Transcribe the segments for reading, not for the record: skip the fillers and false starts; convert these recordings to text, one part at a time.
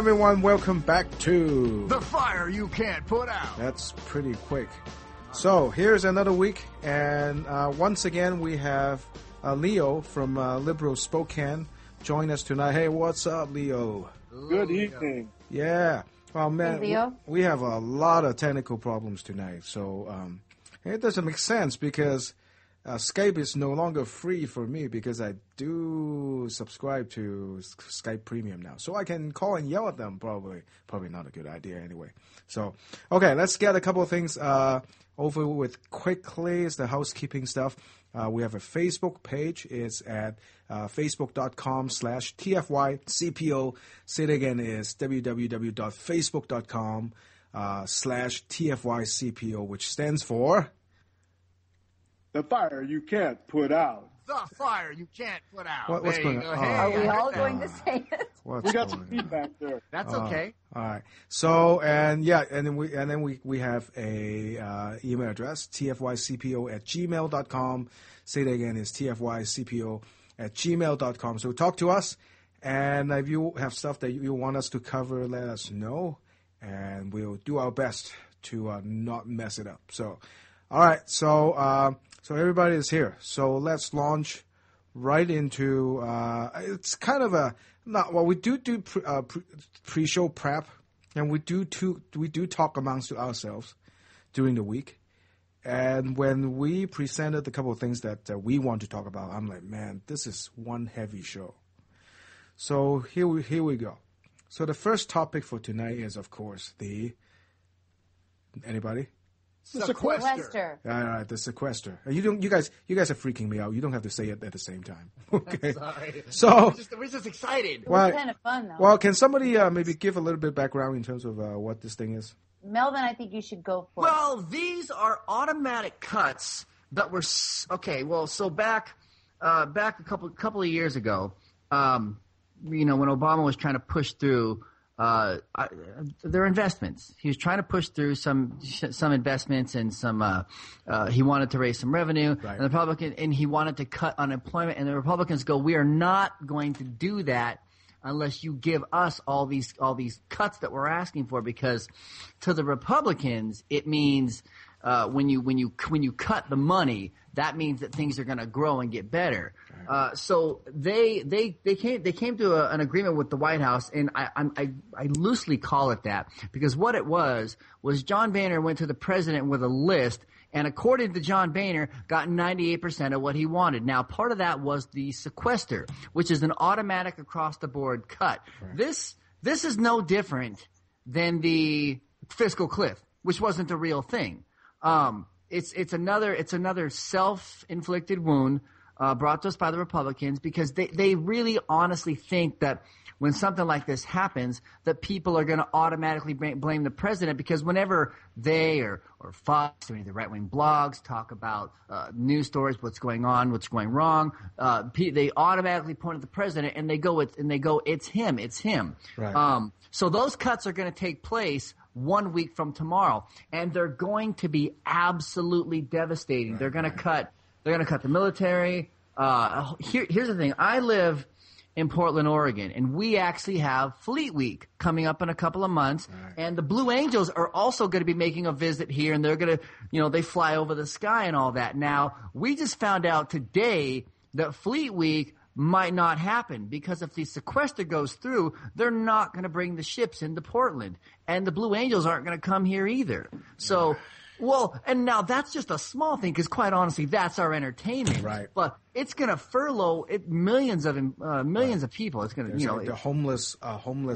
everyone. Welcome back to The Fire You Can't Put Out. That's pretty quick. So here's another week, and once again we have Leo from Liberal Spokane join us tonight. Hey, what's up, Leo? Good evening. Yeah. Well, man, hey, Leo. We have a lot of technical problems tonight, so it doesn't make sense because Skype is no longer free for me because I do subscribe to Skype Premium now. So I can call and yell at them, probably not a good idea anyway. So, okay, let's get a couple of things over with quickly. It's the housekeeping stuff. We have a Facebook page. It's at facebook.com/TFYCPO. Say it again, is www.facebook.com/TFYCPO, which stands for The Fire You Can't Put Out. The Fire You Can't Put Out. What's going on? Are we all going to say it? We got some feedback there. That's okay. All right. So, and then we have a email address, tfycpo@gmail.com. Say that again, is tfycpo@gmail.com. So talk to us, and if you have stuff that you want us to cover, let us know, and we'll do our best to not mess it up. So, all right. So everybody is here. So let's launch right into. It's kind of we do pre-show prep, and we do talk amongst ourselves during the week. And when we presented a couple of things that we want to talk about, I'm like, man, this is one heavy show. So here we go. So the first topic for tonight is, of course, anybody? Sequester. All right, the sequester. You guys are freaking me out. You don't have to say it at the same time. Okay. Sorry. So we're just excited. It was kind of fun, though. Well, can somebody maybe give a little bit of background in terms of what this thing is? Melvin, I think you should go for it. Well, these are automatic cuts that were okay. Well, so back a couple of years ago, when Obama was trying to push through their investments, he was trying to push through some investments and some. He wanted to raise some revenue, right. and he wanted to cut unemployment. And the Republicans go, "We are not going to do that unless you give us all these cuts that we're asking for," because to the Republicans it means when you cut the money, that means that things are going to grow and get better. So they came to an agreement with the White House, and I loosely call it that because what it was John Boehner went to the president with a list. And according to John Boehner, got 98% of what he wanted. Now, part of that was the sequester, which is an automatic across-the-board cut. Right. This is no different than the fiscal cliff, which wasn't a real thing. It's another self-inflicted wound brought to us by the Republicans because they really honestly think that when something like this happens, that people are going to automatically blame the president because whenever they or Fox or any of the right-wing blogs talk about news stories, what's going on, what's going wrong, they automatically point at the president and they go, it's him. Right. So those cuts are going to take place 1 week from tomorrow, and they're going to be absolutely devastating. Right. They're going to cut the military. Here's the thing. I live in Portland, Oregon, and we actually have Fleet Week coming up in a couple of months, right. And the Blue Angels are also going to be making a visit here, and they're going to, they fly over the sky and all that. Now, we just found out today that Fleet Week might not happen because if the sequester goes through, they're not going to bring the ships into Portland, and the Blue Angels aren't going to come here either. So. Well, and now that's just a small thing because, quite honestly, that's our entertainment. Right. But it's going to furlough millions of people. It's going to, the homeless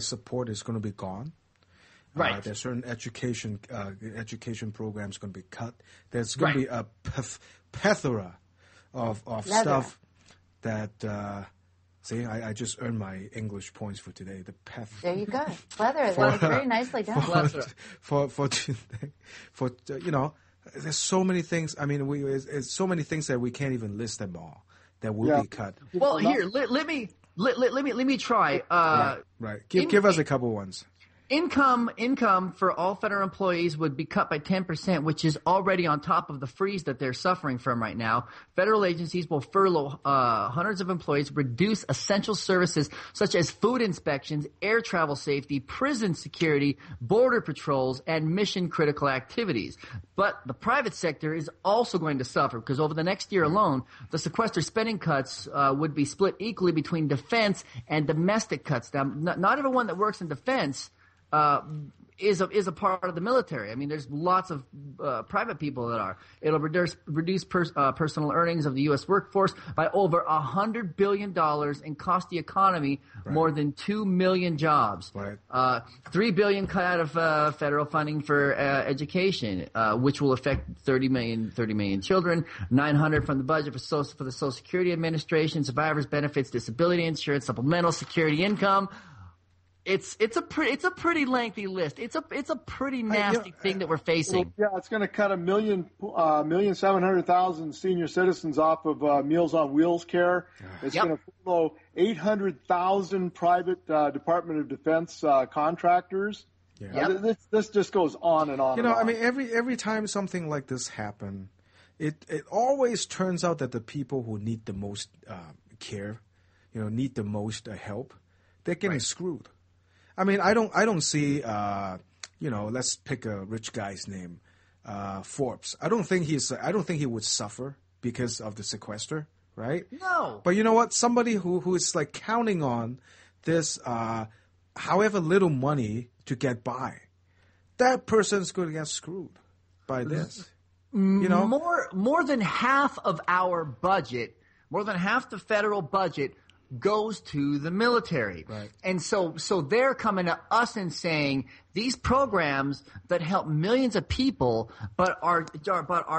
support is going to be gone. Right. There's certain education programs going to be cut. There's going to be a plethora of stuff that. See, I just earned my English points for today. There you go. Leather. That was very nicely done. There's so many things. I mean, it's so many things that we can't even list them all that will be cut. Well, here, let me try. Right. Give us a couple ones. Income for all federal employees would be cut by 10%, which is already on top of the freeze that they're suffering from right now. Federal agencies will furlough hundreds of employees, reduce essential services such as food inspections, air travel safety, prison security, border patrols, and mission-critical activities. But the private sector is also going to suffer because over the next year alone, the sequester spending cuts would be split equally between defense and domestic cuts. Now, not everyone that works in defense is a part of the military. I mean, there's lots of private people that are. It'll reduce personal earnings of the U.S. workforce by over $100 billion and cost the economy more than 2 million jobs. Right. $3 billion cut out of federal funding for education, which will affect 30 million children. 900 from the budget for the Social Security Administration, survivors benefits, disability insurance, supplemental security income. It's a pretty lengthy list. It's a pretty nasty thing that we're facing. Yeah, it's going to cut 1,700,000 senior citizens off of Meals on Wheels care. It's going to furlough 800,000 private Department of Defense contractors. Yeah. This just goes on and on. You know, I mean, every time something like this happens, it always turns out that the people who need the most care, need the most help, they're getting screwed. I mean, I don't see, let's pick a rich guy's name, Forbes. I don't think he would suffer because of the sequester, right? No. But you know what? Somebody who is like counting on this, however little money to get by, that person's going to get screwed by this. More than half of our budget, more than half the federal budget goes to the military. Right. And so they're coming to us and saying these programs that help millions of people but are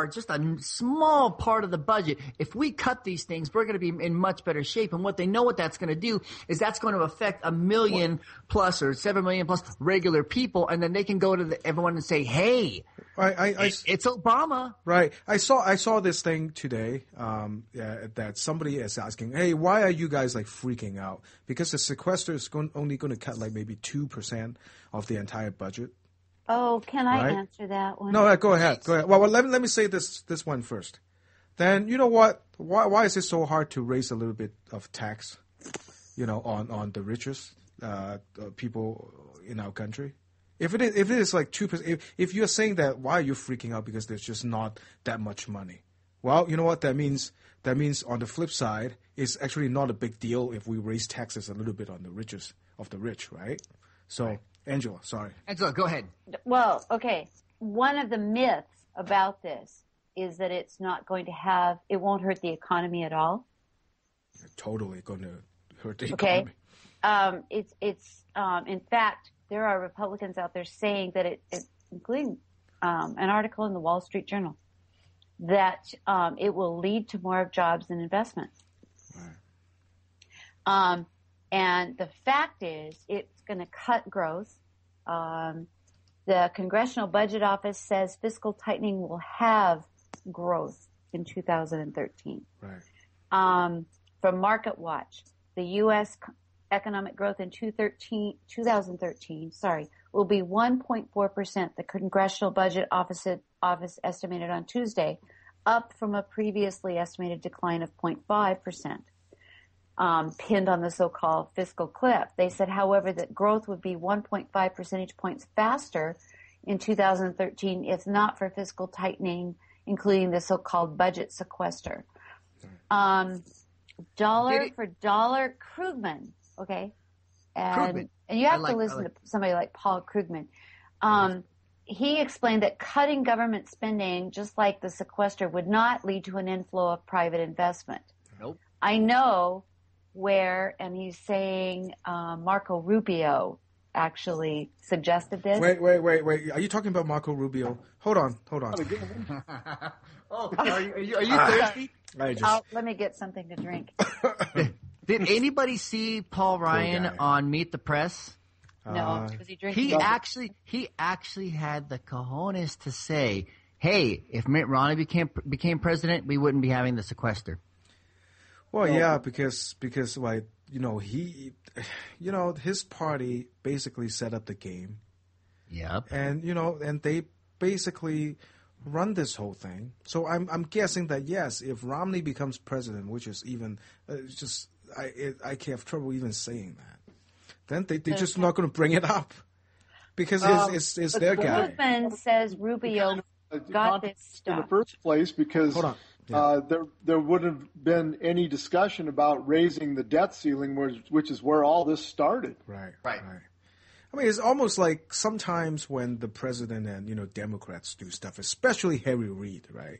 just a small part of the budget. If we cut these things, we're going to be in much better shape. And what that's going to do is that's going to affect 1 million plus or 7 million plus regular people, and then they can go to everyone and say, "Hey, it's Obama." Right. I saw this thing today that somebody is asking, "Hey, why are you guys like freaking out? Because the sequester is only going to cut like maybe 2% of the entire budget." Oh, can I answer that one? No, go ahead. Well, let me say this one first. Then you know what? Why is it so hard to raise a little bit of tax, on the richest people in our country? If it is like 2%, if you're saying that, why are you freaking out? Because there's just not that much money. Well, you know what that means? That means on the flip side, it's actually not a big deal if we raise taxes a little bit on the richest of the rich, right? So, Angela, sorry. Angela, go ahead. Well, okay. One of the myths about this is that it won't hurt the economy at all. It's totally going to hurt the economy. In fact, there are Republicans out there saying that including an article in the Wall Street Journal, that it will lead to more jobs and investments. Right. And the fact is, it's going to cut growth. The Congressional Budget Office says fiscal tightening will have growth in 2013. Right. From Market Watch, the U.S. economic growth in 2013 will be 1.4%. The Congressional Budget Office estimated on Tuesday, up from a previously estimated decline of 0.5%. Pinned on the so-called fiscal cliff. They said, however, that growth would be 1.5 percentage points faster in 2013 if not for fiscal tightening, including the so-called budget sequester. Dollar for dollar, Krugman, okay? And you have to listen to somebody like Paul Krugman. He explained that cutting government spending, just like the sequester, would not lead to an inflow of private investment. Nope. I know and he's saying Marco Rubio actually suggested this. Wait. Are you talking about Marco Rubio? Hold on. Are you thirsty? Let me get something to drink. Did anybody see Paul Ryan on Meet the Press? No. Was he drinking? He actually had the cojones to say, "Hey, if Mitt Romney became president, we wouldn't be having the sequester." Well, yeah, because like his party basically set up the game. Yep. And and they basically run this whole thing. So I'm guessing that yes, if Romney becomes president, which is even I have trouble even saying that, then they're just not going to bring it up because it's their guy. Krugman says Rubio got this stuff in the first place because hold on. Yeah. There wouldn't have been any discussion about raising the debt ceiling, which is where all this started. Right. I mean, it's almost like sometimes when the president and Democrats do stuff, especially Harry Reid, right?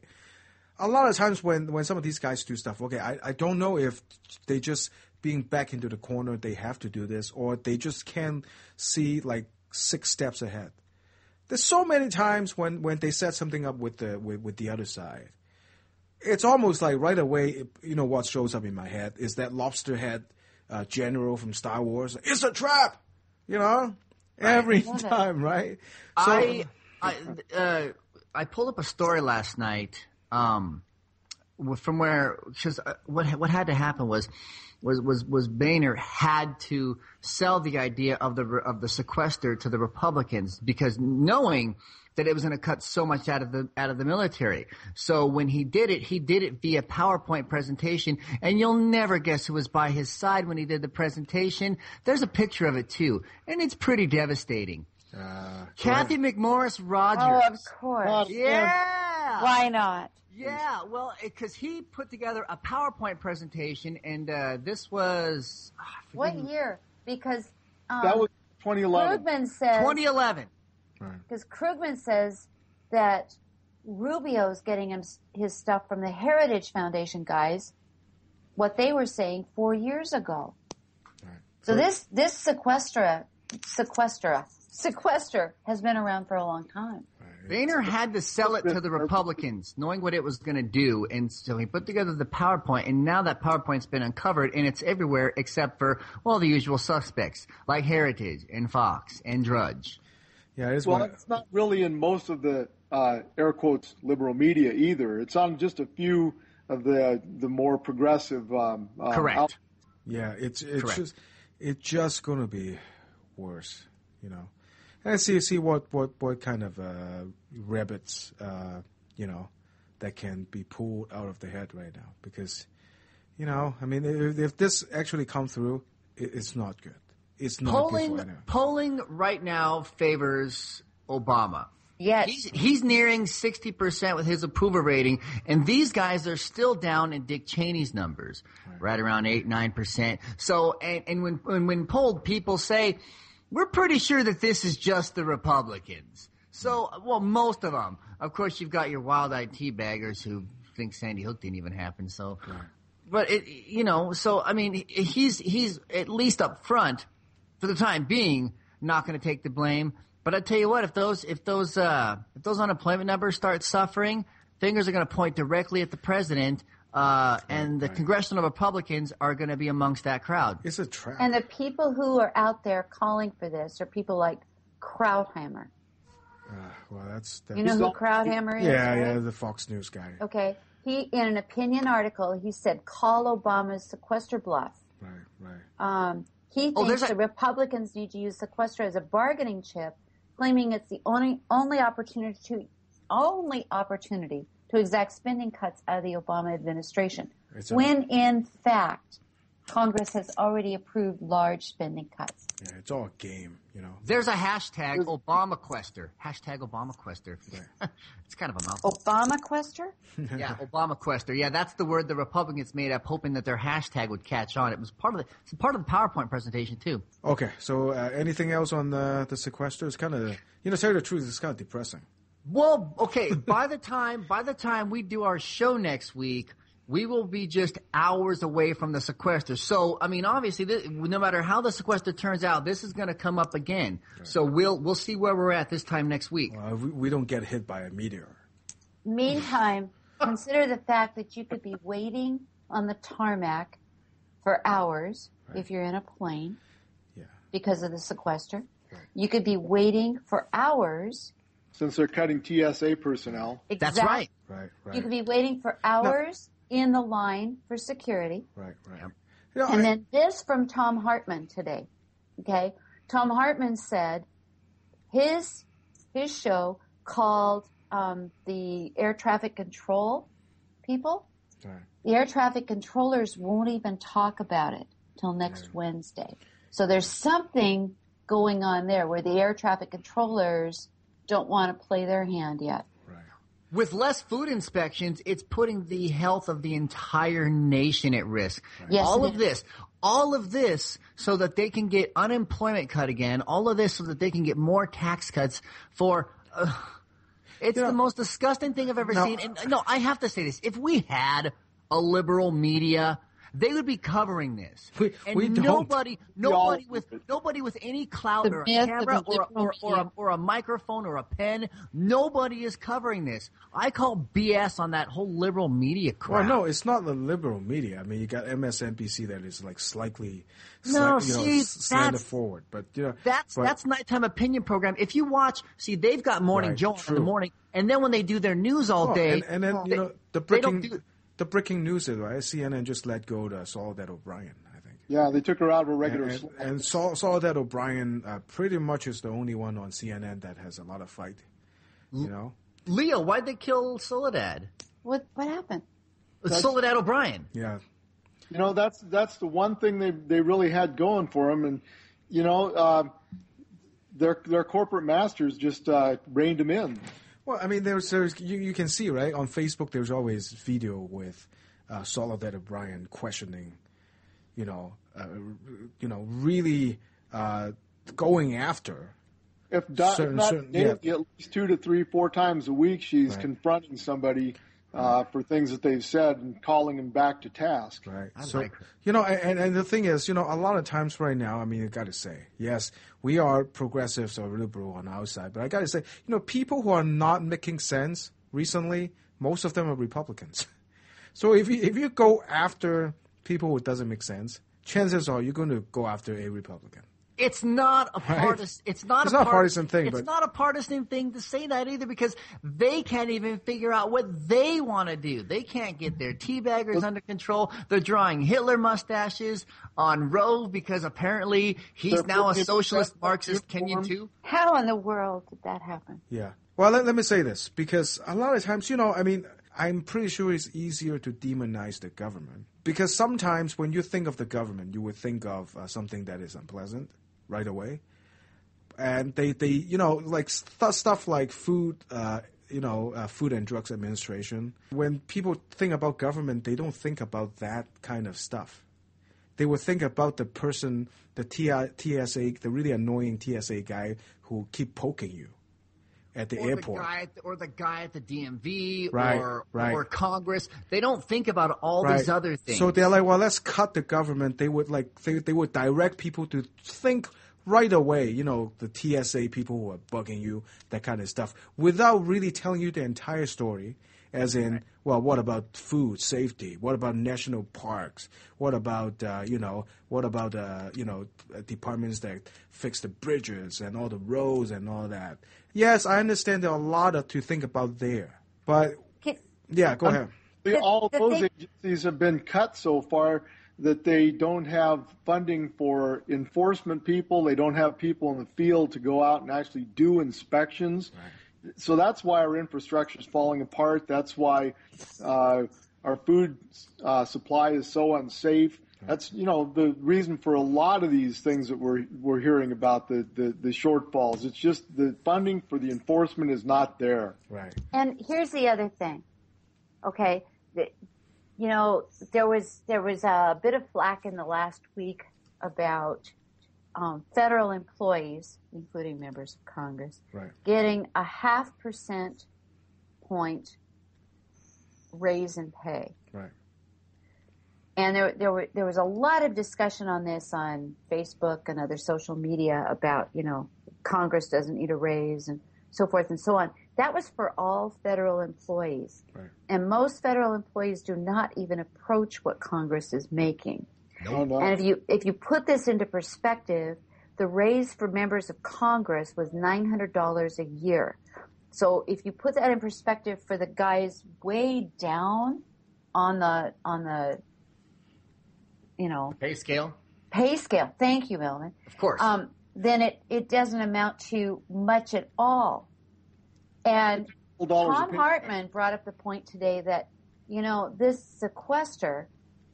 A lot of times when some of these guys do stuff, okay, I don't know if they just being back into the corner, they have to do this, or they just can't see like 6 steps ahead. There's so many times when they set something up with the other side. It's almost like right away, what shows up in my head is that lobster head general from Star Wars. It's a trap, every time, right? So, I pulled up a story last night from where because what had to happen was Boehner had to sell the idea of the sequester to the Republicans because knowing that it was going to cut so much out of the military. So when he did it via PowerPoint presentation, and you'll never guess who was by his side when he did the presentation. There's a picture of it too, and it's pretty devastating. Kathy McMorris Rogers. Oh, of course. Yeah. Why not? Yeah, well, because he put together a PowerPoint presentation, and this was what year? Because that was 2011. Krugman says 2011. Because Krugman says that Rubio's getting his stuff from the Heritage Foundation guys, what they were saying 4 years ago. Right. So this sequester has been around for a long time. Boehner had to sell it to the Republicans, knowing what it was going to do, and so he put together the PowerPoint, and now that PowerPoint's been uncovered, and it's everywhere except for, the usual suspects, like Heritage and Fox and Drudge. Yeah, it is. Well, it's not really in most of the air quotes liberal media either. It's on just a few of the more progressive. Correct. Yeah, it's just going to be worse, And see what kind of rabbits that can be pulled out of the head right now because I mean if this actually comes through, it's not good. It's not good for anyone. Polling right now favors Obama. Yes. He's nearing 60% with his approval rating, and these guys are still down in Dick Cheney's numbers, right around 8-9%. So, and when polled, people say, we're pretty sure that this is just the Republicans. So, most of them. Of course, you've got your wild-eyed teabaggers who think Sandy Hook didn't even happen. So, but so I mean, he's at least up front for the time being, not going to take the blame. But I tell you what, if those unemployment numbers start suffering, fingers are going to point directly at the president, and the Congressional Republicans are going to be amongst that crowd. It's a trap. And the people who are out there calling for this are people like Krauthammer. Well, that's you know who Krauthammer is? Yeah, right? yeah, the Fox News guy. Okay, he in an opinion article he said, "Call Obama's sequester bluff." Right. He thinks the Republicans need to use sequester as a bargaining chip, claiming it's the only opportunity to exact spending cuts out of the Obama administration. When in fact, Congress has already approved large spending cuts. Yeah, it's all a game, There's a hashtag ObamaQuester. Hashtag ObamaQuester. Right. It's kind of a mouthful. ObamaQuester? Yeah, ObamaQuester. Yeah, that's the word the Republicans made up, hoping that their hashtag would catch on. It was part of the PowerPoint presentation too. Okay, so anything else on the sequester? It's kind of, to tell you the truth, it's kind of depressing. Well, okay. By the time we do our show next week, we will be just hours away from the sequester. So, I mean, obviously, no matter how the sequester turns out, this is going to come up again. Right. So we'll see where we're at this time next week. We don't get hit by a meteor. Meantime, consider the fact that you could be waiting on the tarmac for hours if you're in a plane because of the sequester. Right. You could be waiting for hours. Since they're cutting TSA personnel. Exactly. That's right. Right. You could be waiting for hours in the line for security. Right. And then this from Tom Hartman today. Okay, Tom Hartman said his show called the air traffic control people. Right. The air traffic controllers won't even talk about it till next Wednesday. So there's something going on there where the air traffic controllers don't want to play their hand yet. Right. With less food inspections, it's putting the health of the entire nation at risk. Right. Yes, all of this so that they can get unemployment cut again, all of this so that they can get more tax cuts for it's the most disgusting thing I've ever seen. And no, I have to say this. If we had a liberal media, they would be covering this. We don't. Nobody with any clout or a camera or a microphone or a pen, nobody is covering this. I call BS on that whole liberal media crap. Well, no, it's not the liberal media. I mean, you got MSNBC that is like slightly slanted forward, but that's nighttime opinion program. If you watch, they've got Morning Joe in the morning, and then when they do their news all day, and then the breaking news is, right, CNN just let go to Soledad O'Brien, I think. Yeah, they took her out of a regular and Soledad O'Brien pretty much is the only one on CNN that has a lot of fight, Leo, why'd they kill Soledad? What happened? Soledad O'Brien. Yeah. That's the one thing they really had going for them, and their corporate masters just reined them in. Well, I mean, there's you can see, right, on Facebook there's always video with Soledad O'Brien questioning, really going after. If not daily, at least 2 to 3, 4 times a week, she's confronting somebody for things that they've said and calling them back to task. Right. And the thing is, a lot of times right now, I mean, I got to say, yes, we are progressives or liberal on our side, but I got to say, people who are not making sense recently, most of them are Republicans. So if you go after people who doesn't make sense, chances are you're going to go after a Republican. It's not a partisan. It's not a partisan thing. It's not a partisan thing to say that either, because they can't even figure out what they want to do. They can't get their teabaggers under control. They're drawing Hitler mustaches on Rove because apparently he's now a socialist Marxist Kenyan too. How in the world did that happen? Yeah. Well, let me say this, because a lot of times, I'm pretty sure it's easier to demonize the government, because sometimes when you think of the government, you would think of something that is unpleasant right away. And they like stuff like food, Food and Drugs Administration. When people think about government, they don't think about that kind of stuff. They would think about the person, the TSA, the really annoying TSA guy who keep poking you at the airport. Or the guy at the DMV or Congress. They don't think about all these other things. So they're like, well, let's cut the government. They would they would direct people to think right away, the TSA people who are bugging you, that kind of stuff, without really telling you the entire story, as in, well, what about food safety? What about national parks? What about, departments that fix the bridges and all the roads and all that? Yes, I understand there are a lot to think about there. But, go ahead. All those agencies have been cut so far that they don't have funding for enforcement people. They don't have people in the field to go out and actually do inspections. Right. So that's why our infrastructure is falling apart. That's why our food supply is so unsafe. Right. That's, the reason for a lot of these things that we're hearing about, the shortfalls. It's just the funding for the enforcement is not there. Right. And here's the other thing. Okay. There was a bit of flack in the last week about federal employees, including members of Congress, getting a 0.5% point raise in pay. Right. And there was a lot of discussion on this on Facebook and other social media about, Congress doesn't need a raise and so forth and so on. That was for all federal employees. Right. And most federal employees do not even approach what Congress is making. No. And if you put this into perspective, the raise for members of Congress was $900 a year. So if you put that in perspective for the guys way down on the pay scale. Pay scale. Thank you, Melvin. Of course. Then it doesn't amount to much at all. And Tom Hartman brought up the point today that, this sequester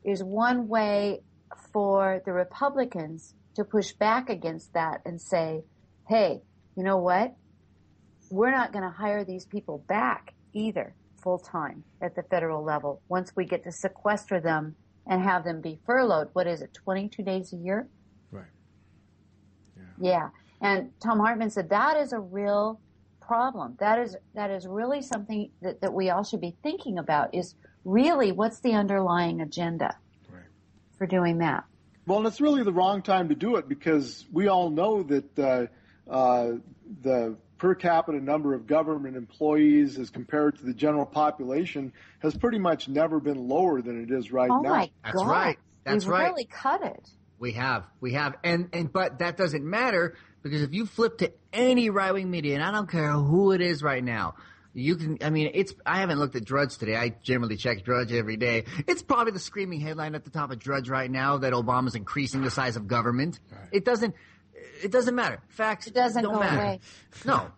is one way for the Republicans to push back against that and say, hey, you know what? We're not going to hire these people back either full time at the federal level once we get to sequester them and have them be furloughed. What is it, 22 days a year? Right. Yeah. And Tom Hartman said that is a real problem. That is really something that we all should be thinking about, is really what's the underlying agenda for doing that. Well, and it's really the wrong time to do it, because we all know that the per capita number of government employees as compared to the general population has pretty much never been lower than it is right now. Oh my That's God. right. That's We've right. really cut it. We have, but that doesn't matter, because if you flip to any right-wing media, and I don't care who it is right now, I haven't looked at Drudge today. I generally check Drudge every day. It's probably the screaming headline at the top of Drudge right now that Obama's increasing the size of government. Right. It doesn't matter. Facts don't go matter. Away. No.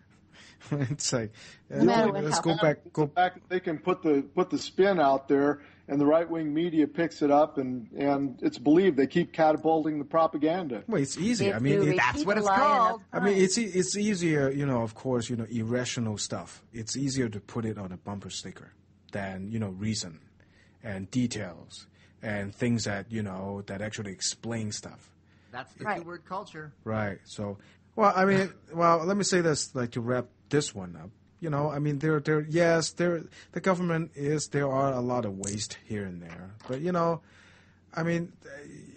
It's like, let's go back. They can put the spin out there, and the right wing media picks it up, and it's believed. They keep catapulting the propaganda. Well, it's easy. That's what it's called. It's easier, of course, irrational stuff. It's easier to put it on a bumper sticker than, reason and details and things that, that actually explain stuff. That's the two-word culture. Right. So, let me say this, to wrap this one up. The government there are a lot of waste here and there, but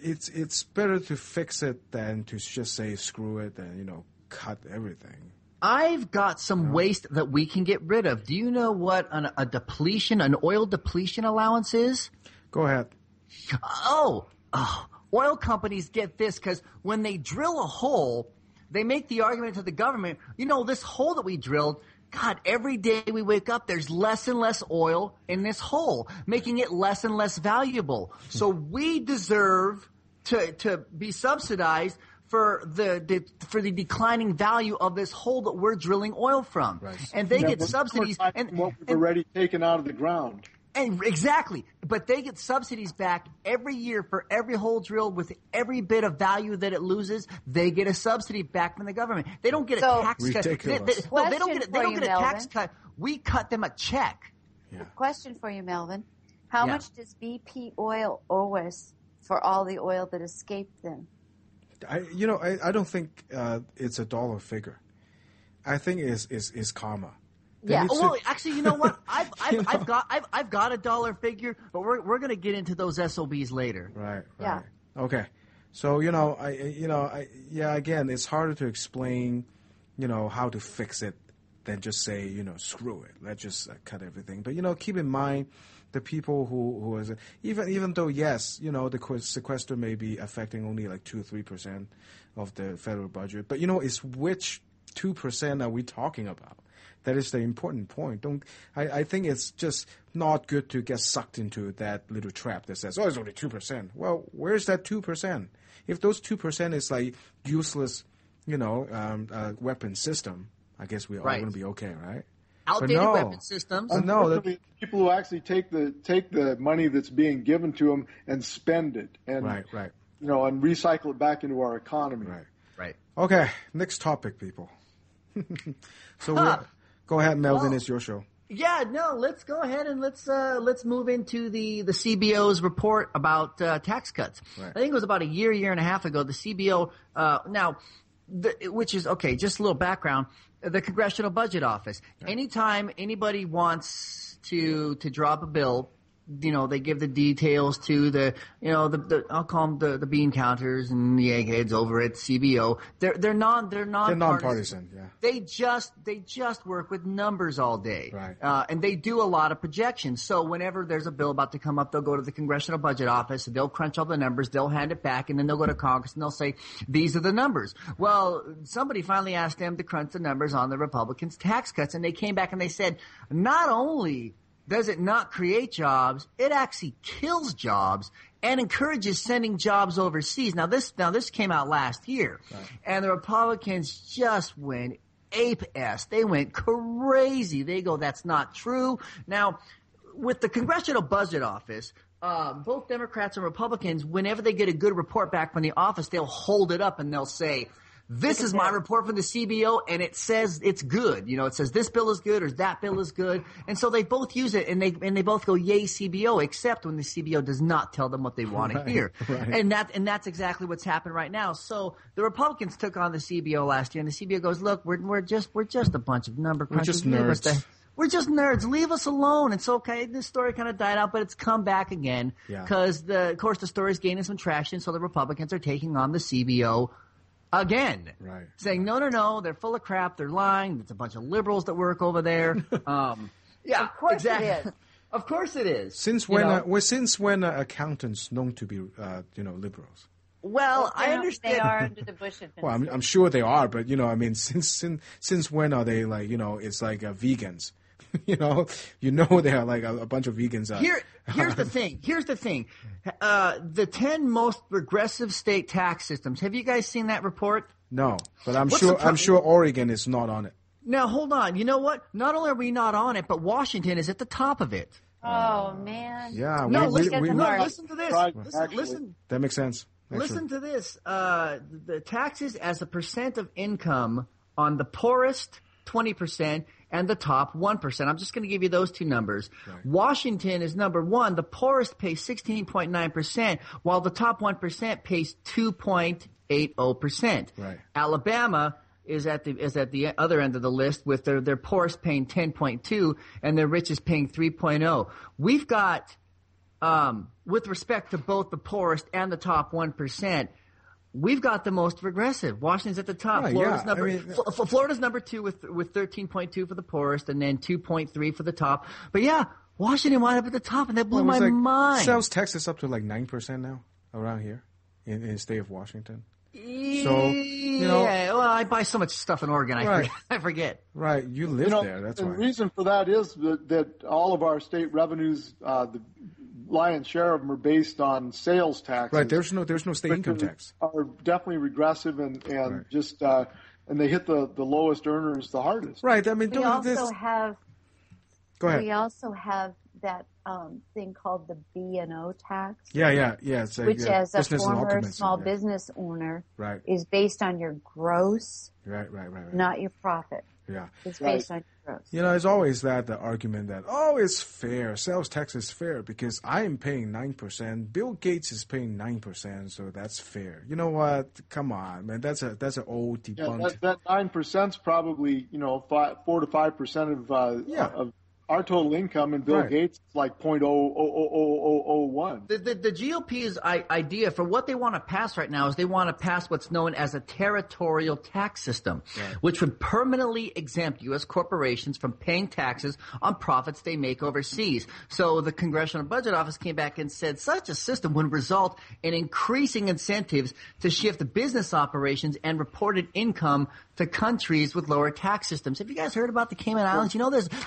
it's better to fix it than to just say screw it and cut everything. I've got some waste that we can get rid of. Do you know what an oil depletion allowance is? Go ahead. Oil companies get this because when they drill a hole, they make the argument to the government, this hole that we drilled, God, every day we wake up, there's less and less oil in this hole, making it less and less valuable. So we deserve to be subsidized for the declining value of this hole that we're drilling oil from. Right. And they get subsidies. And what we've already taken out of the ground. And exactly. But they get subsidies back every year for every hole drilled. With every bit of value that it loses, they get a subsidy back from the government. They don't get a tax cut. They don't get a tax cut. We cut them a check. Yeah. Question for you, Melvin. How much does BP oil owe us for all the oil that escaped them? I don't think it's a dollar figure. I think it's karma. Yeah. Well, actually, you know what? I've got a dollar figure, but we're going to get into those SOBs later. Right. Yeah. Okay. So again, it's harder to explain, how to fix it than just say, screw it. Let's just cut everything. But keep in mind the people who is even though yes, the sequester may be affecting only like 2 or 3% of the federal budget, but it's which 2% are we talking about? That is the important point. I think it's just not good to get sucked into that little trap that says, it's only 2%. Well, where's that 2%? If those 2% is like useless, weapon system, I guess we're all going to be okay, right? Outdated weapon systems. The people who actually take the money that's being given to them and spend it, and right. And recycle it back into our economy. Right. Okay, next topic, people. So go ahead, Melvin. It's your show. Yeah, no. Let's go ahead and let's move into the CBO's report about tax cuts. Right. I think it was about a year and a half ago. The CBO which is okay. Just a little background. The Congressional Budget Office. Right. Anytime anybody wants to drop a bill, they give the details to the I'll call them the bean counters and the eggheads over at CBO. They're nonpartisan. Yeah. They just work with numbers all day. Right. And they do a lot of projections. So whenever there's a bill about to come up, they'll go to the Congressional Budget Office and they'll crunch all the numbers. They'll hand it back, and then they'll go to Congress and they'll say, these are the numbers. Well, somebody finally asked them to crunch the numbers on the Republicans' tax cuts, and they came back and they said, not only does it not create jobs? It actually kills jobs and encourages sending jobs overseas. Now this came out last year, and the Republicans just went ape-ass. They went crazy. They go, that's not true. Now, with the Congressional Budget Office, both Democrats and Republicans, whenever they get a good report back from the office, they'll hold it up and they'll say, this is my report from the CBO, and it says it's good. You know, it says this bill is good or that bill is good. And so they both use it, and they both go, yay, CBO, except when the CBO does not tell them what they want to hear. Right. And that's exactly what's happened right now. So the Republicans took on the CBO last year, and the CBO goes, look, we're just a bunch of number crunchers. We're just nerds. We're just nerds. Leave us alone. It's okay. This story kind of died out, but it's come back again because, of course, the story's gaining some traction, so the Republicans are taking on the CBO again, saying, no, they're full of crap, they're lying, it's a bunch of liberals that work over there. Of course exactly. It is. Of course it is. Since when are accountants known to be, liberals? Well, I understand. They are under the Bush administration. Well, I'm sure they are, but, since when are they it's like vegans? They are like a bunch of vegans. Here's the thing. The 10 most regressive state tax systems. Have you guys seen that report? No, but I'm sure Oregon is not on it. Now, hold on. You know what? Not only are we not on it, but Washington is at the top of it. Oh, man. Yeah. Listen to this. Listen. That makes sense. Listen to this. The taxes as a percent of income on the poorest 20% and the top 1%. I'm just going to give you those two numbers. Right. Washington is number one. The poorest pays 16.9%, while the top 1% pays 2.80%. Right. Alabama is at the other end of the list with their poorest paying 10.2 and their richest paying 3.0. We've got, with respect to both the poorest and the top 1%, we've got the most regressive. Washington's at the top. Florida's number two with 13.2 for the poorest, and then 2.3 for the top. But Washington wound up at the top, and that blew my mind. Sales tax is up to 9% now around here in the state of Washington. So well, I buy so much stuff in Oregon, I forget. Right, you live there. That's why. The reason for that is that all of our state revenues, the lion's share of them are based on sales taxes. Right. There's no state income tax. Are definitely regressive and just and they hit the lowest earners the hardest. Right. I mean, we also have. Go ahead. We also have that thing called the B&O tax. Yeah. Which, as a former small business owner, is based on your gross, not your profit. Yeah. It's based on your gross. There's always the argument that, it's fair. Sales tax is fair because I am paying 9%. Bill Gates is paying 9%, so that's fair. You know what? Come on, man. That's an old debunked. That 9% is probably 4 to 5% of our total income, and Bill Gates is like 0.00001. The GOP's idea for what they want to pass right now is they want to pass what's known as a territorial tax system, which would permanently exempt U.S. corporations from paying taxes on profits they make overseas. So the Congressional Budget Office came back and said such a system would result in increasing incentives to shift business operations and reported income to countries with lower tax systems. Have you guys heard about the Cayman Islands?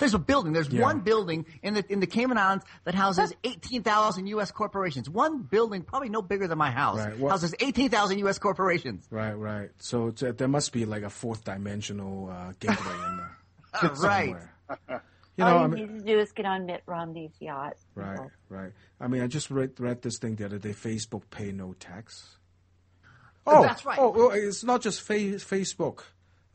There's a building. There's one building in the Cayman Islands that houses 18,000 U.S. corporations. One building, probably no bigger than my house, houses 18,000 U.S. corporations. Right. So there must be like a fourth dimensional gateway in there. Right. All you need to do is get on Mitt Romney's yacht. Right. I mean, I just read this thing the other day. Facebook pay no tax. That's right. It's not just Facebook.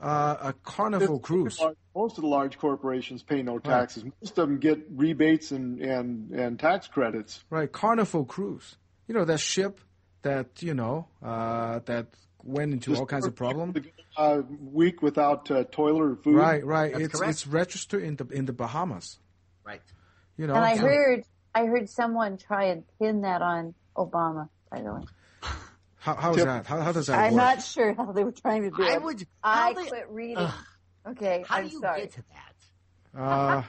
A Carnival Cruise. Most of the large corporations pay no taxes. Most of them get rebates and tax credits. Right. Carnival Cruise. That ship that that went into all kinds of problems. Week without toilet or food. Right. That's it's registered in the Bahamas. Right. And I heard someone try and pin that on Obama, by the way. How is that? How does that work? I'm not sure how they were trying to do it. I quit reading. Okay, I'm sorry. Get to that?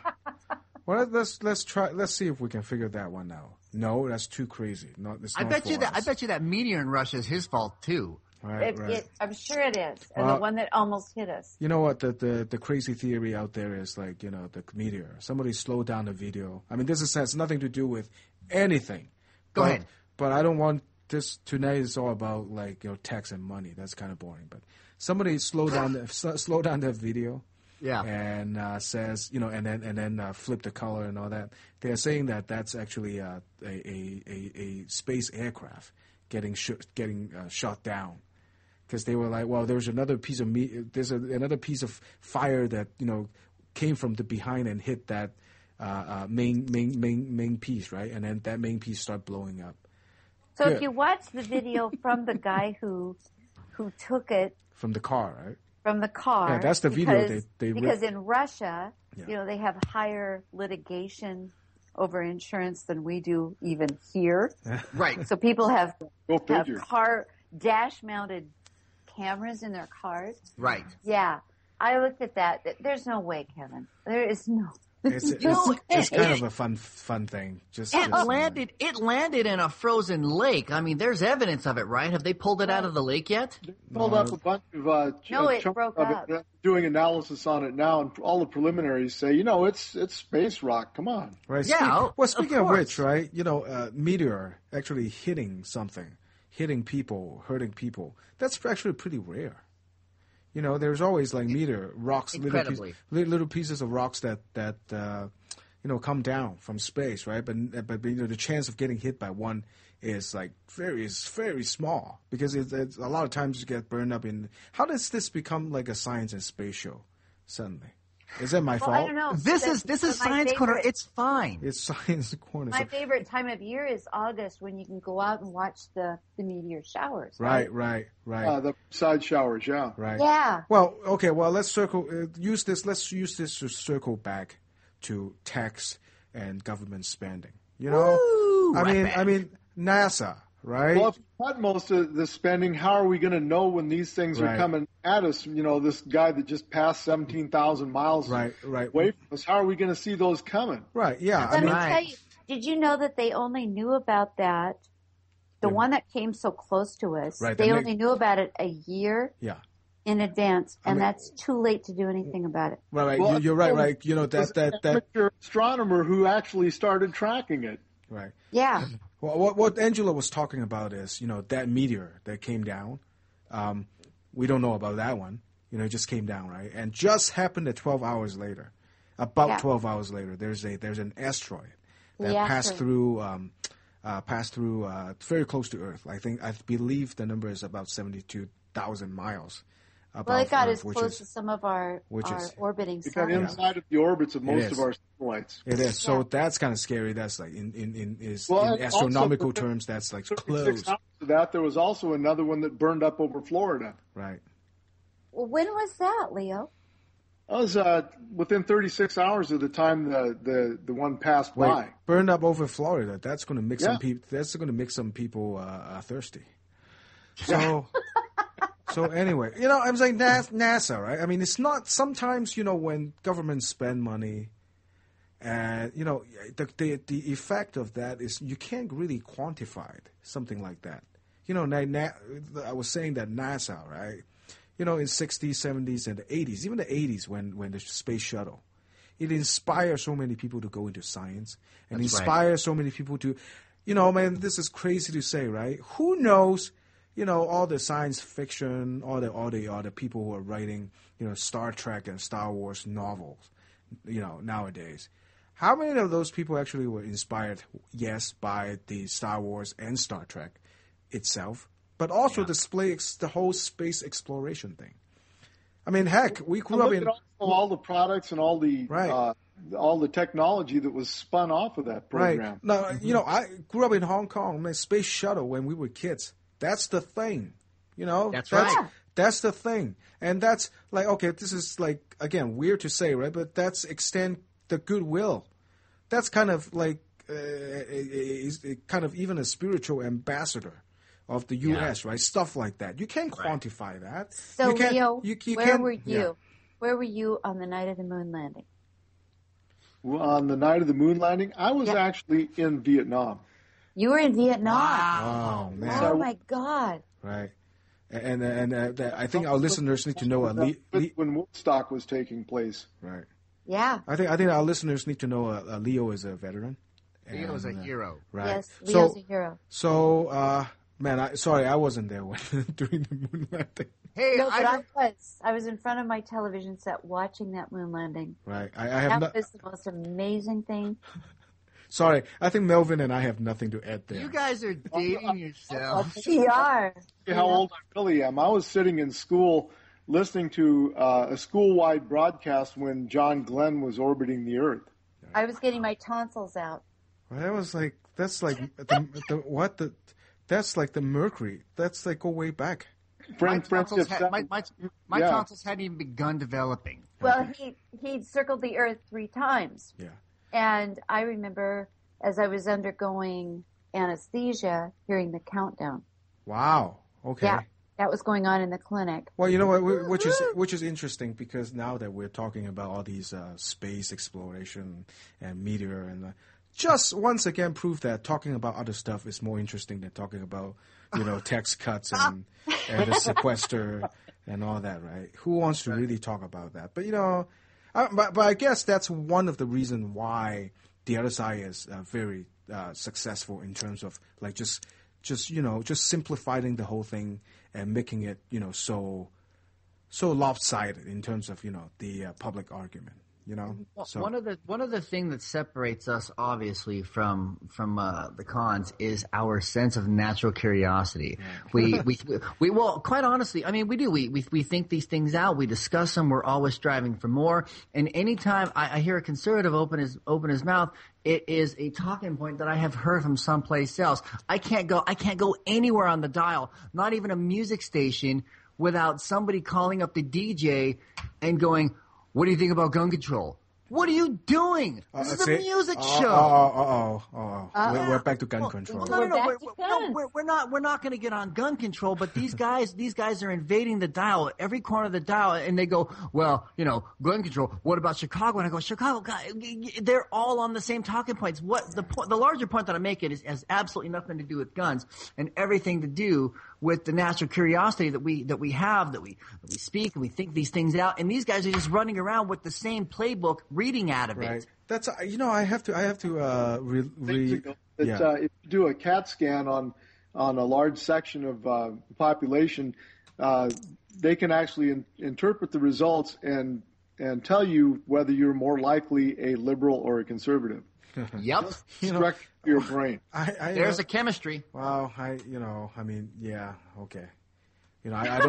Well, let's try. Let's see if we can figure that one out. No, that's too crazy. I bet you that Meteor in Russia is his fault too. Right. I'm sure it is. And the one that almost hit us. You know what? The crazy theory out there is like, the Meteor. Somebody slowed down the video. I mean, this has nothing to do with anything. Go ahead. But I don't want this tonight is all about like, tax and money. That's kind of boring. But somebody slow down that video. Yeah. And says, and then flip the color and all that. They're saying that that's actually a space aircraft getting shot down. Because they were like, well, there's another piece of another piece of fire that came from the behind and hit that main piece, right? And then that main piece started blowing up. So if you watch the video from the guy who took it from the car, right? From the car, yeah, that's the video because in Russia, they have higher litigation over insurance than we do even here. Right. So people have car dash mounted cameras in their cars. Right. Yeah. I looked at that. There's no way, Kevin. There is no. It's kind of a fun thing. It landed in a frozen lake. I mean, there's evidence of it, right? Have they pulled it out of the lake yet? They pulled up a bunch of it broke up. Doing analysis on it now, and all the preliminaries say, it's space rock. Come on. Right. Yeah. Speaking of which, right? Meteor actually hitting something, hitting people, hurting people. That's actually pretty rare. There's always like meteor rocks, little pieces of rocks that come down from space, right? But the chance of getting hit by one is like very small because it's a lot of times you get burned up in. How does this become like a science and space show suddenly? Is that my fault? I don't know. This is Science Corner. It's fine. It's Science Corner. My favorite time of year is August when you can go out and watch the meteor showers. Right. The side showers, yeah. Right. Yeah. Well, okay. Well, let's use this to circle back to tax and government spending. Woo, I mean, NASA. Right. Well, if we cut most of the spending, how are we going to know when these things are coming at us? This guy that just passed 17,000 miles away from us, how are we going to see those coming? Right, yeah. Let me tell you, did you know that they only knew about that, the one that came so close to us, they only knew about it a year in advance, and that's too late to do anything about it. Right, well, you're right. That amateur astronomer who actually started tracking it. Right. Yeah. Well, what Angela was talking about is, that meteor that came down. We don't know about that one. It just came down, right? And just happened at 12 hours later. About 12 hours later, there's an asteroid that passed through very close to Earth. I believe the number is about 72,000 miles. Well, it got as close to some of our orbiting satellites. It got inside of the orbits of most of our satellites. It is. So that's kind of scary. That's like in astronomical terms, that's like close. After that, there was also another one that burned up over Florida. Right. Well, when was that, Leo? That was within 36 hours of the time the one passed by. Burned up over Florida. That's going to make some people. That's going to make some people thirsty. So. So anyway, I'm saying NASA, right? I mean, it's not sometimes, when governments spend money, and the effect of that is you can't really quantify it, something like that. I was saying that NASA, right? In 60s, 70s, and the 80s, even the 80s, when the space shuttle, it inspired so many people to go into science and inspire so many people to, man, this is crazy to say, right? Who knows? All the science fiction, all the people who are writing, Star Trek and Star Wars novels, nowadays. How many of those people actually were inspired, yes, by the Star Wars and Star Trek itself, but also the whole space exploration thing? I mean, heck, we grew up in all the products and all the technology that was spun off of that program. Right. Now, I grew up in Hong Kong. Man, space shuttle when we were kids. That's the thing, That's right. That's the thing, and that's like, okay, this is like, again, weird to say, right? But that's extend the goodwill. That's kind of like kind of even a spiritual ambassador of the U.S., right? Stuff like that. You can't quantify that. So, Leo, where were you? Yeah. Where were you on the night of the moon landing? Well, on the night of the moon landing, I was actually in Vietnam. You were in Vietnam. Wow, man. Oh, my God. Right. And I think our listeners need to know when Woodstock was taking place. Right. Yeah. I think our listeners need to know Leo is a veteran. Leo is a hero. Right. Yes, Leo's a hero. So, man, I wasn't there during the moon landing. Hey, no, but I was in front of my television set watching that moon landing. Right. That was the most amazing thing. Sorry, I think Melvin and I have nothing to add there. You guys are dating yourselves. We are. How old I really am. I was sitting in school listening to a school-wide broadcast when John Glenn was orbiting the Earth. I was getting my tonsils out. Well, that's like that's like the Mercury. That's like go way back. My tonsils hadn't even begun developing. Well, he'd circled the Earth 3 times. Yeah. And I remember as I was undergoing anesthesia, hearing the countdown. Wow. Okay. Yeah, that was going on in the clinic. Well, you know what, which is interesting because now that we're talking about all these space exploration and Meteor and just once again prove that talking about other stuff is more interesting than talking about, tax cuts and the sequester and all that, right? Who wants to really talk about that? But, but I guess that's one of the reasons why the other side is very successful in terms of like just simplifying the whole thing and making it, so lopsided in terms of, the public argument. So one of the things that separates us obviously from the cons is our sense of natural curiosity. Yeah. We well, quite honestly, I mean, we do. We think these things out. We discuss them. We're always striving for more. And anytime I hear a conservative open his mouth, it is a talking point that I have heard from someplace else. I can't go anywhere on the dial, not even a music station, without somebody calling up the DJ and going, "What do you think about gun control?" What are you doing? This is a music show. We're back to gun control. No, we're not going to get on gun control. But these guys are invading the dial, every corner of the dial, and they go, "Well, gun control. What about Chicago?" And I go, "Chicago, God, they're all on the same talking points." What the larger point that I make has absolutely nothing to do with guns and everything to do with the natural curiosity that we have, that we speak and we think these things out. And these guys are just running around with the same playbook, reading out of it. That's I have to if you do a CAT scan on a large section of the population, they can actually interpret the results and tell you whether you're more likely a liberal or a conservative. Yep. Direct to your brain. There's a chemistry. Well, yeah, okay. I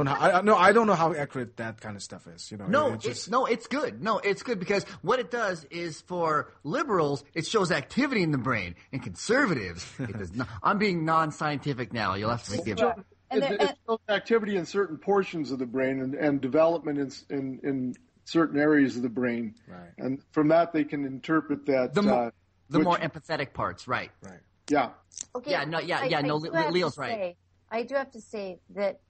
don't know how accurate that kind of stuff is. It's good. No, it's good because what it does is for liberals, it shows activity in the brain, and conservatives, it does not. I'm being non-scientific now. You'll have to forgive me. It shows activity in certain portions of the brain and development in certain areas of the brain, right. And from that they can interpret that the more empathetic parts, right? Right. Yeah. Okay. Leo's right. I do have to say that,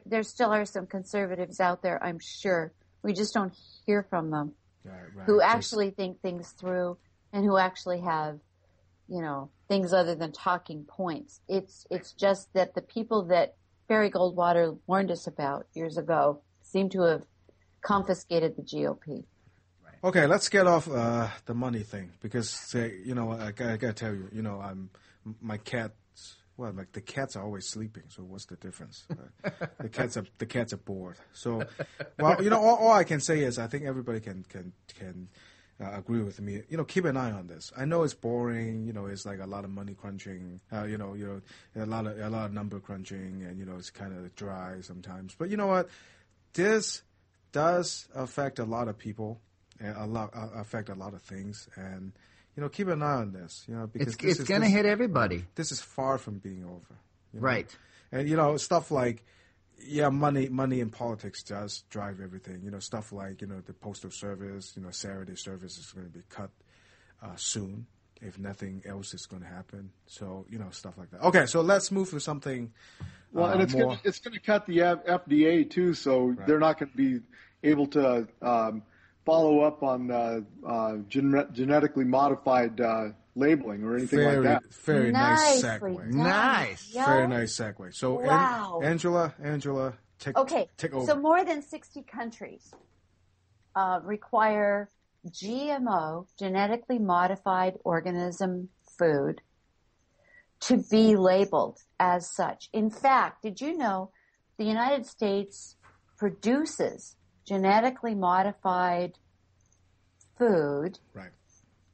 there still are some conservatives out there, I'm sure. We just don't hear from them. Right. Who actually think things through and who actually have, things other than talking points. It's just that the people that Barry Goldwater warned us about years ago seem to have confiscated the GOP. Okay, let's get off the money thing because, I gotta tell you, my cats. Well, like the cats are always sleeping, so what's the difference? The cats are bored. So, well, all I can say is I think everybody can agree with me. Keep an eye on this. I know it's boring. It's like a lot of money crunching. A lot of number crunching, and it's kind of dry sometimes. But you know what? This does affect a lot of people. Affect a lot of things, and keep an eye on this. Because it's going to hit everybody. This is far from being over, right? And stuff like, money in politics does drive everything. Stuff like the postal service. Saturday service is going to be cut soon if nothing else is going to happen. So stuff like that. Okay, so let's move to something. Well, and it's going to cut the FDA too, so right. They're not going to be able to follow up on genetically modified labeling or anything like that. Very nice Nicely segue. done. Nice. Yeah. Very nice segue. So, Wow. Angela, take over. So more than 60 countries require GMO, genetically modified organism food, to be labeled as such. In fact, did you know the United States produces genetically modified food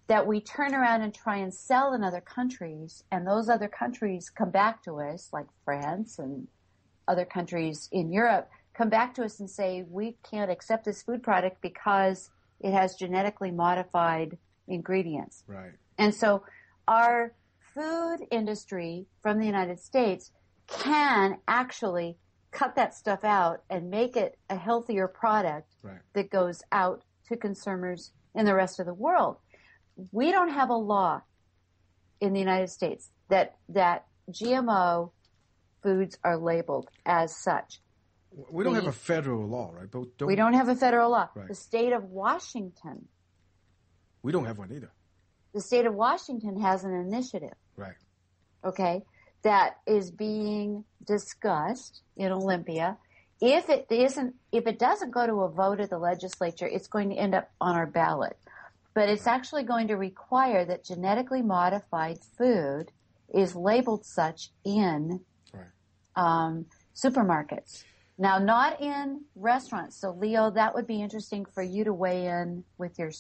that we turn around and try and sell in other countries, and those other countries come back to us, like France and other countries in Europe, come back to us and say, we can't accept this food product because it has genetically modified ingredients. Right. And so our food industry from the United States can actually cut that stuff out and make it a healthier product that goes out to consumers in the rest of the world. We don't have a law in the United States that GMO foods are labeled as such. We don't have a federal law, right? But we don't have a federal law. Right. The state of Washington. We don't have one either. The state of Washington has an initiative. Right. Okay, that is being discussed in Olympia. If it doesn't go to a vote at the legislature, it's going to end up on our ballot. But it's actually going to require that genetically modified food is labeled such in supermarkets. Now, not in restaurants. So, Leo, that would be interesting for you to weigh in with your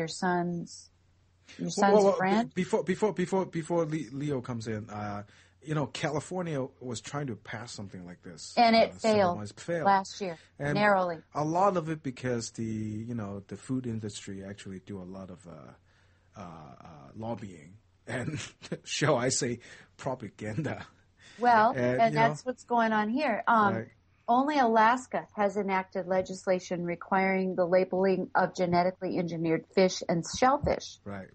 son's friend. Before Leo comes in, California was trying to pass something like this, and it failed last year, and narrowly. A lot of it because the food industry actually do a lot of lobbying and, shall I say, propaganda. Well, and that's what's going on here. Only Alaska has enacted legislation requiring the labeling of genetically engineered fish and shellfish. Right.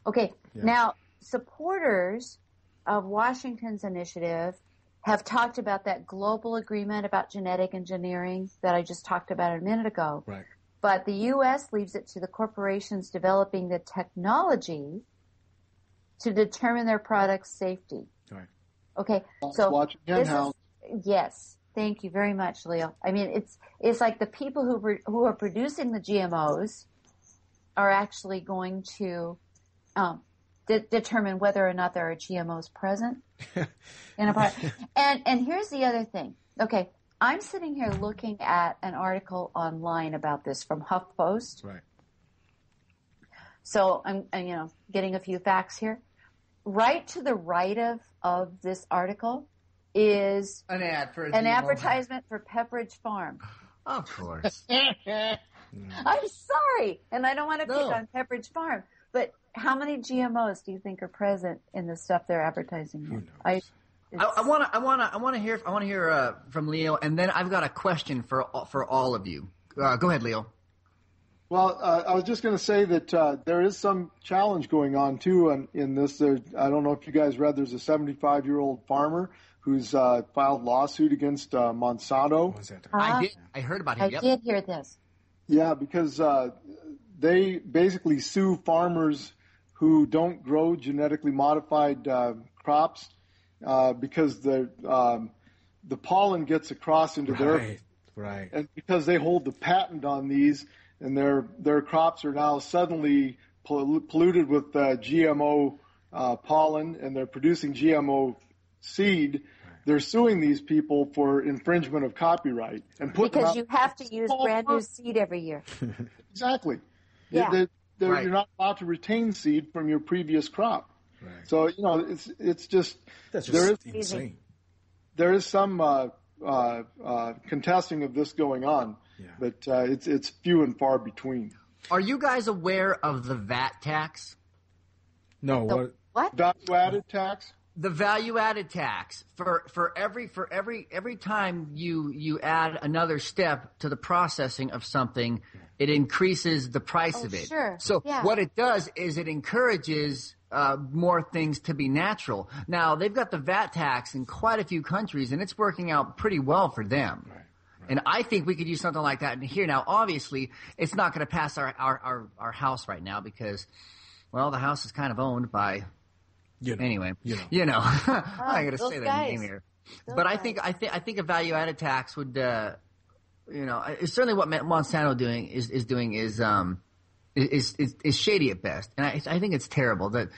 Okay, yeah. Now supporters of Washington's initiative have talked about that global agreement about genetic engineering that I just talked about a minute ago. Right. But the U.S. leaves it to the corporations developing the technology to determine their product's safety. Right. Okay, so yes. Thank you very much, Leo. I mean, it's like the people who are producing the GMOs are actually going to determine whether or not there are GMOs present in a product. And here's the other thing. Okay, I'm sitting here looking at an article online about this from HuffPost. Right. So I'm getting a few facts here. Right to the right of this article is an advertisement for Pepperidge Farm. Of course. I'm sorry, and I don't want to pick on Pepperidge Farm, but how many GMOs do you think are present in the stuff they're advertising here? I want to hear from Leo, and then I've got a question for all of you. Go ahead, Leo. Well, I was just going to say that there is some challenge going on too in this. I don't know if you guys read. There's a 75-year-old farmer who's filed lawsuit against Monsanto. I did. I heard about him. I did hear this. Yeah, because they basically sue farmers who don't grow genetically modified crops because the pollen gets across into their and because they hold the patent on these, and their crops are now suddenly polluted with GMO pollen, and they're producing GMO seed. They're suing these people for infringement of copyright and because you have to use brand new seed every year. Exactly. Yeah. You're not allowed to retain seed from your previous crop. Right. So it's just insane. There is some contesting of this going on, but it's few and far between. Are you guys aware of the VAT tax? No. What? Value-added tax? The value-added tax for every time you add another step to the processing of something, it increases the price of it. Sure. So what it does is it encourages more things to be natural. Now they've got the VAT tax in quite a few countries, and it's working out pretty well for them. Right. And I think we could use something like that in here. Now, obviously, it's not going to pass our house right now because Well, the house is kind of owned by. Anyway, I'm not going to say their name here, but I think a value-added tax would, it's certainly what Monsanto is doing is shady at best, and I think it's terrible that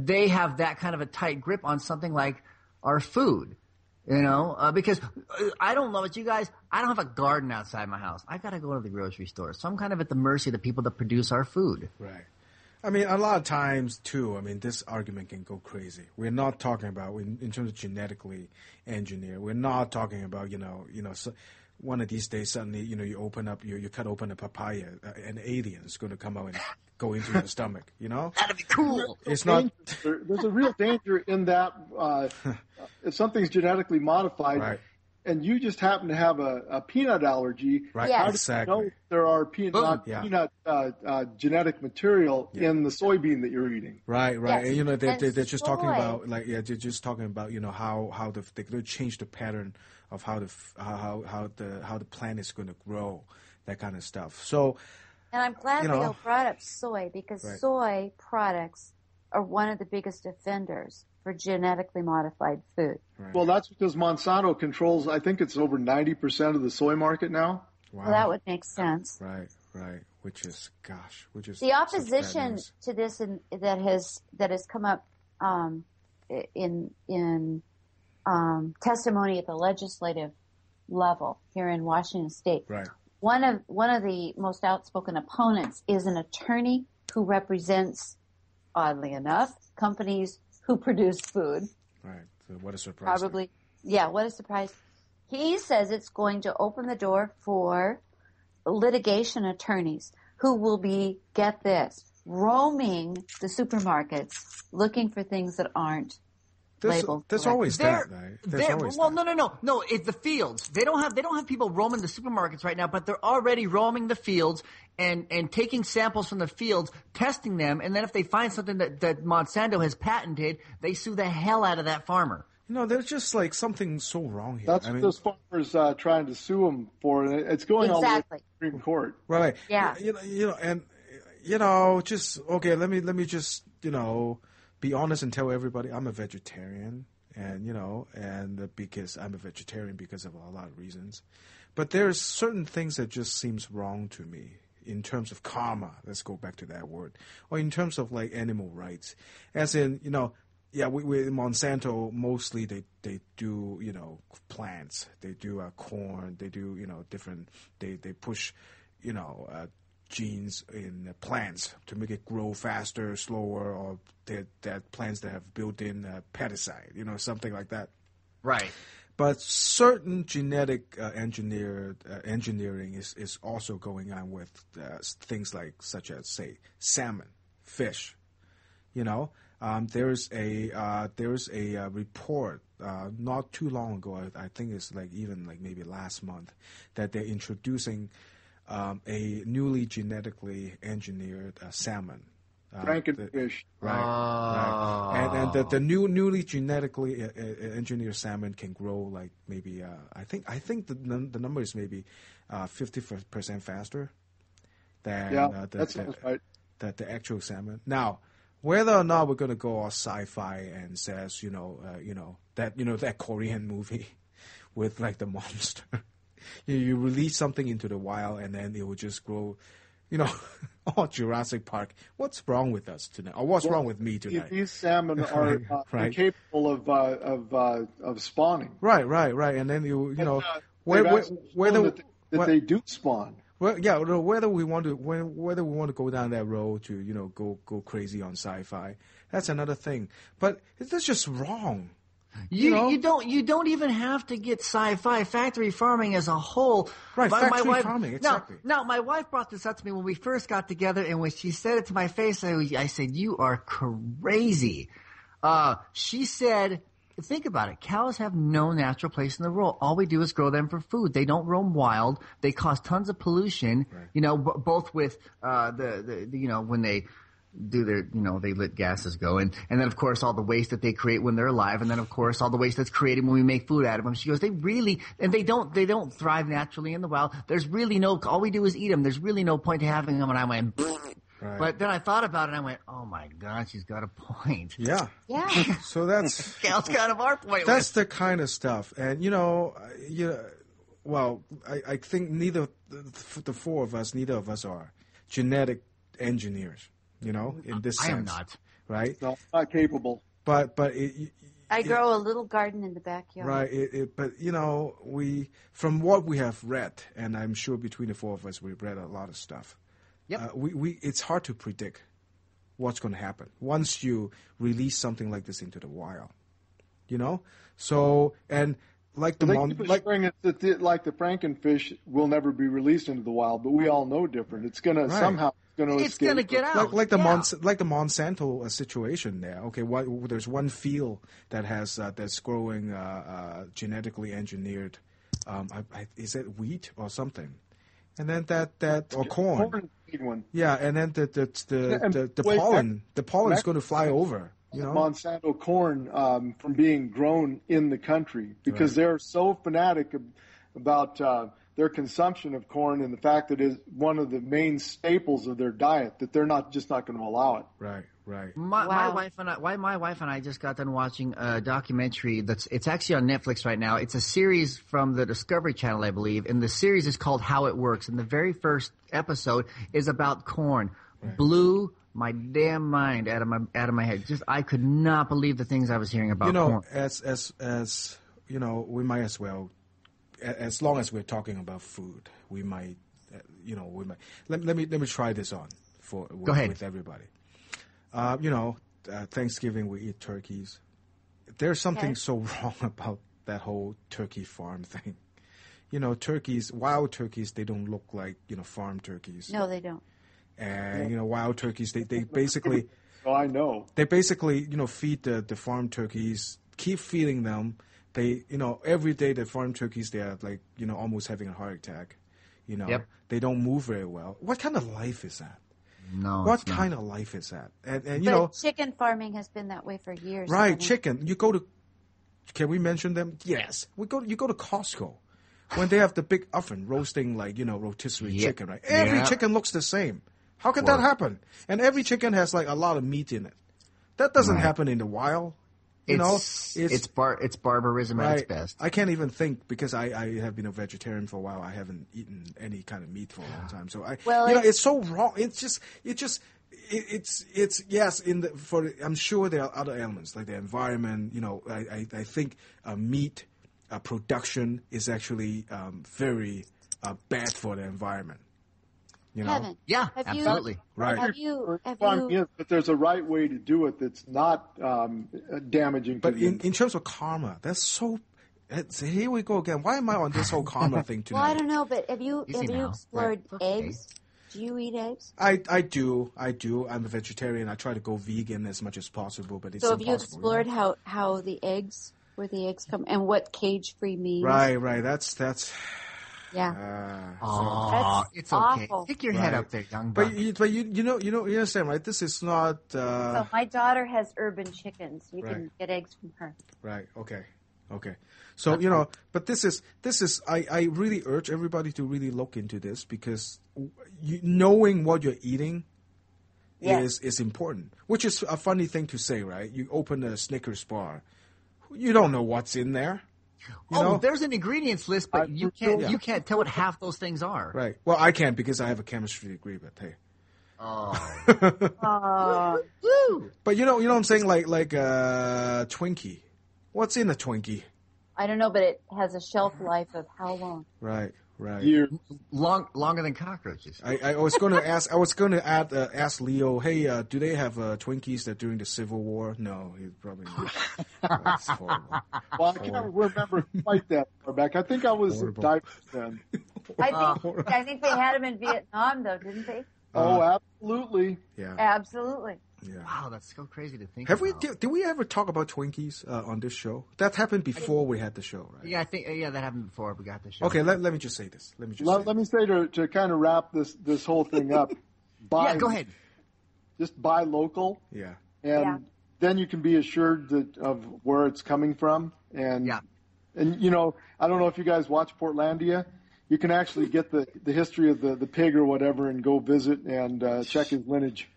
they have that kind of a tight grip on something like our food, because I don't know about you guys. I don't have a garden outside my house. I got to go to the grocery store, so I'm kind of at the mercy of the people that produce our food. Right. I mean, a lot of times, too, this argument can go crazy. We're not talking about, in terms of genetically engineer, we're not talking about, so one of these days suddenly, you open up, you cut open a papaya, an alien is going to come out and go into your stomach, That'd be cool. It's not. There's a real danger in that if something's genetically modified, right. And you just happen to have a peanut allergy, right? Yes. Exactly. How do you know there are peanut genetic material in the soybean that you're eating? Right. Yes. And, they're just talking soy. about they're just talking about how they're going to change the pattern of how the plant is going to grow, that kind of stuff. So, and I'm glad Leo brought up soy because right. soy products are one of the biggest offenders for genetically modified food. Right. Well, that's because Monsanto controls, I think it's over 90% of the soy market now. Wow. Well, that would make sense. Right. Which is the opposition to this that has come up in testimony at the legislative level here in Washington State. Right. One of the most outspoken opponents is an attorney who represents, oddly enough, companies who produce food. Right. So what a surprise. Probably. Yeah, what a surprise. He says it's going to open the door for litigation attorneys who will be, get this, roaming the supermarkets looking for things that aren't labeled. There's always that, right? No. It's the fields. They don't have people roaming the supermarkets right now, but they're already roaming the fields and taking samples from the fields, testing them, and then if they find something that Monsanto has patented, they sue the hell out of that farmer. There's just like something so wrong here. That's what those farmers trying to sue them for. It's going all the way to the Supreme Court. Right. Yeah. Just okay. Let me just be honest and tell everybody I'm a vegetarian, and because I'm a vegetarian because of a lot of reasons, but there's certain things that just seems wrong to me in terms of karma. Let's go back to that word, or in terms of like animal rights, as in we Monsanto mostly they do plants, they do corn, they do different they push genes in plants to make it grow faster, slower, or that plants that have built-in pesticide, something like that. Right. But certain genetic engineering is also going on with things such as, say, salmon, fish. There's a report not too long ago. I think it's maybe last month that they're introducing a newly genetically engineered salmon. Frankenfish. Right. And the newly genetically engineered salmon can grow like maybe I think the number is maybe 50% faster than the actual salmon. Now, whether or not we're going to go all sci-fi and says that Korean movie with like the monster. You release something into the wild, and then it will just grow, all Jurassic Park. What's wrong with us tonight? Or what's wrong with me tonight? These salmon are incapable of spawning. Right. And then whether they do spawn. Well, yeah. Whether we want to go down that road to go crazy on sci-fi, that's another thing. But that's just wrong. You don't even have to get sci-fi. Factory farming as a whole. Right, factory farming, exactly. Now, my wife brought this up to me when we first got together, and when she said it to my face, I said, "You are crazy." She said, think about it. Cows have no natural place in the world. All we do is grow them for food. They don't roam wild. They cause tons of pollution, both with when they do their, they let gases go. And then, of course, all the waste that they create when they're alive. And then, of course, all the waste that's created when we make food out of them. She goes, they don't thrive naturally in the wild. There's really all we do is eat them. There's really no point to having them. And I went, Right. But then I thought about it and I went, oh my God, she's got a point. Yeah. Yeah. So that's That's kind of our point. that's the kind of stuff. And, well, I think neither of us are genetic engineers, in this sense. I am not. Right? No, not capable. But I grow a little garden in the backyard. right. But from what we have read, and I'm sure between the four of us, we've read a lot of stuff. Yep. It's hard to predict what's going to happen once you release something like this into the wild. So and like the like the Frankenfish will never be released into the wild, but we all know different. It's gonna somehow It's going to get out. Like the Monsanto situation there. Okay, there's one field that has that's growing genetically engineered. Is it wheat or something? And then that or corn. Corn is a big one. Yeah, and then the pollen is going to fly over. Monsanto corn from being grown in the country because they're so fanatic about their consumption of corn and the fact that it's one of the main staples of their diet that they're not going to allow it. Right. My wife and I just got done watching a documentary it's actually on Netflix right now. It's a series from the Discovery Channel, I believe, and the series is called How It Works. And the very first episode is about corn. Right. Blew my damn mind out of my head. Just I could not believe the things I was hearing about corn. As we might as well, as long as we're talking about food, we might, Let me try this on with everybody. Thanksgiving we eat turkeys. There's something so wrong about that whole turkey farm thing. Turkeys, wild turkeys, they don't look like farm turkeys. No, they don't. And wild turkeys, they basically. Oh, I know. They basically feed the farm turkeys, keep feeding them. They every day the farm turkeys they are like almost having a heart attack. Yep. They don't move very well. What kind of life is that? No. What kind of life is that? And chicken farming has been that way for years. Right, chicken. You go to. Can we mention them? Yes. You go to Costco. When they have the big oven roasting rotisserie chicken, right? Every chicken looks the same. How can that happen? And every chicken has like a lot of meat in it. That doesn't happen in the wild. It's barbarism at its best. I can't even think because I have been a vegetarian for a while. I haven't eaten any kind of meat for a long time. So it's so wrong. It's yes. I'm sure there are other elements like the environment. I think meat production is actually very bad for the environment. Kevin, yeah, absolutely. Right. But there's a right way to do it that's not damaging. But in terms of karma, that's so. Here we go again. Why am I on this whole karma thing tonight? Well, I don't know, but have you explored eggs? Do you eat eggs? I do. I'm a vegetarian. I try to go vegan as much as possible, but it's impossible. So have you explored how the eggs, where the eggs come, and what cage-free means? Right. That's. Yeah. It's awful. okay. Pick your head up there, young buck. But you understand, right? This is not. So my daughter has urban chickens. You can get eggs from her. Right. Okay. So but this is. I really urge everybody to really look into this because knowing what you're eating is important. Which is a funny thing to say, right? You open a Snickers bar, you don't know what's in there. There's an ingredients list, but you can't tell what half those things are. Right. Well, I can't because I have a chemistry degree, but hey. But you know what I'm saying? Like Twinkie. What's in a Twinkie? I don't know, but it has a shelf life of how long? Right. Longer than cockroaches. I was going to ask. I was going to ask Leo. Hey, do they have Twinkies that during the Civil War? No, he probably not. That's horrible. Well, I can't remember quite that far back. I think I was diapers then. I think they had them in Vietnam, though, didn't they? Oh, absolutely. Yeah. Absolutely. Yeah. Wow, that's so crazy to think. Have about. Did we ever talk about Twinkies on this show? That happened before we had the show, right? Yeah, I think that happened before we got the show. Okay, let me just say this. Let me say to kind of wrap this whole thing up. Go ahead. Just buy local. Yeah. And then you can be assured of where it's coming from. And I don't know if you guys watch Portlandia. you can actually get the history of the pig or whatever and go visit and check his lineage.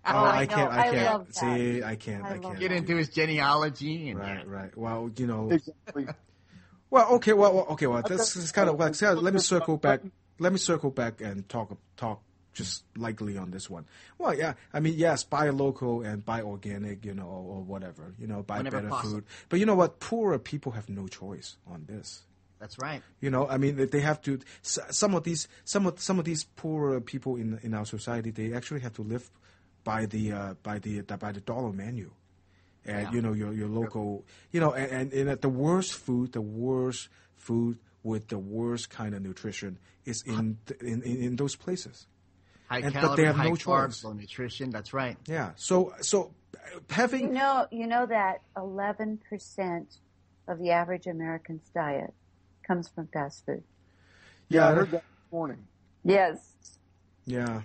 Oh, I can't. love that. See, I can't. Get into his genealogy. And Right. Well, Exactly. Well, okay. Well, this is kind of like. Let me circle back. And talk just lightly on this one. Well, yeah. I mean, yes, buy local and buy organic, or whatever. Buy Whenever better possible. food. But you know what? Poorer people have no choice on this. That's right. I mean, they have to. Some of these poorer people in our society, they actually have to live by the dollar menu, and your local, and at the worst food with the worst kind of nutrition is in those places. But they have high no carbs, choice. low nutrition. That's right. Yeah. So having You know that 11% of the average American's diet comes from fast food. Yeah, I heard that this morning. Yes. Yeah.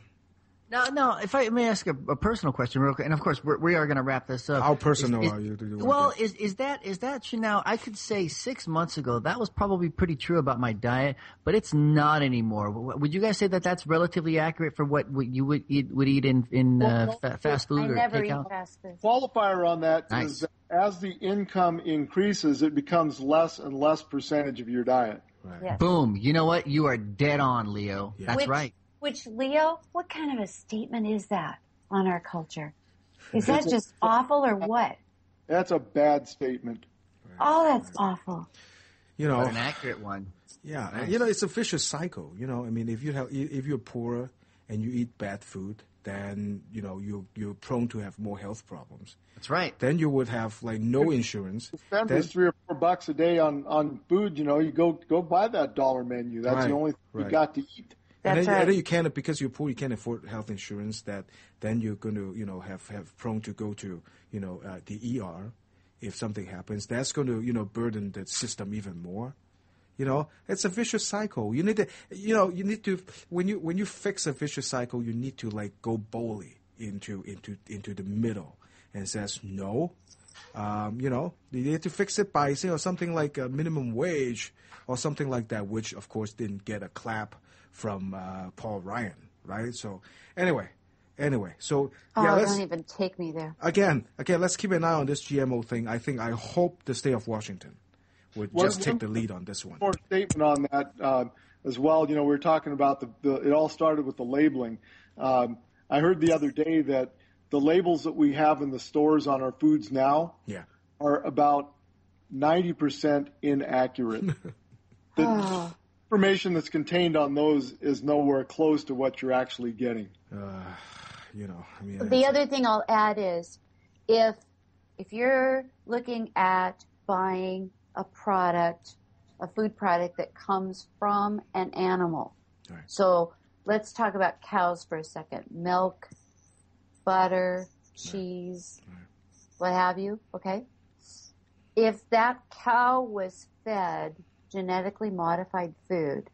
No. If I may ask a personal question, real quick, and of course we are going to wrap this up. How personal are you? Is that now? I could say 6 months ago that was probably pretty true about my diet, but it's not anymore. Would you guys say that that's relatively accurate for what you would eat in fast food I or never eat takeout? fast food. Qualifier on that Nice. is that as the income increases, it becomes less and less percentage of your diet. Right. Yes. Boom! You know what? You are dead on, Leo. Yeah. That's right. Which, Leo, what kind of a statement is that on our culture? Is that just awful or what? That's a bad statement. Oh, that's awful. But an accurate one. Yeah, Nice. it's a vicious cycle. I mean, if you're poorer and you eat bad food, then you're prone to have more health problems. That's right. Then you would have like no insurance. Spend this $3 or $4 a day on food. You go buy that dollar menu. That's the only thing you got to eat. That's right. And then you can't, because you're poor, you can't afford health insurance. Then you're going to have prone to go to the ER if something happens. That's going to burden the system even more. It's a vicious cycle. You need to when you fix a vicious cycle, you need to like go boldly into the middle and says no. You need to fix it by something like a minimum wage or something like that, which of course didn't get a clap from Paul Ryan, right? So anyway, so don't even take me there. Again, let's keep an eye on this GMO thing. I hope the state of Washington would just take the lead on this one. More statement on that as well. We were talking about it all started with the labeling. I heard the other day that the labels that we have in the stores on our foods now are about 90% inaccurate. The information that's contained on those is nowhere close to what you're actually getting. The other thing I'll add is if you're looking at buying a food product that comes from an animal. Right. So let's talk about cows for a second. Milk, butter, cheese, what have you, okay? If that cow was fed genetically modified food,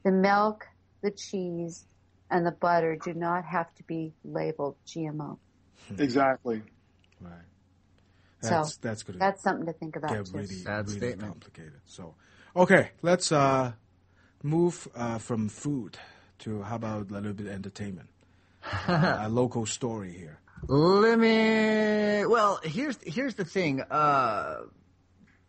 the milk, the cheese, and the butter do not have to be labeled GMO. Exactly. Right. That's good. That's something to think about. Get Too. really complicated. So, okay, let's move from food to how about a little bit of entertainment. A local story here. Here's the thing. The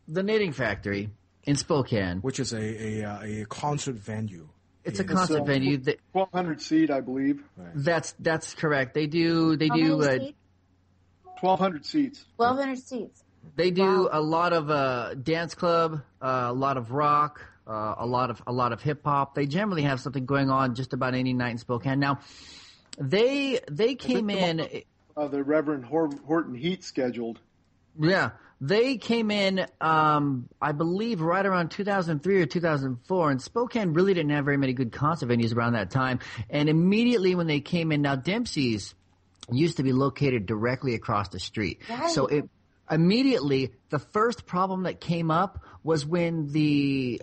Knitting Factory in Spokane, which is a concert venue. It's a concert venue. 1,200 seat, I believe. Right. That's correct. They do. 1,200 seats. 1,200 seats. They do a lot of dance club, a lot of rock, a lot of hip hop. They generally have something going on just about any night in Spokane. Now, they came in. The Reverend Horton Heat scheduled. Yeah, they came in, I believe, right around 2003 or 2004, and Spokane really didn't have very many good concert venues around that time. And immediately when they came in, now Dempsey's used to be located directly across the street, Right. so immediately the first problem that came up was when the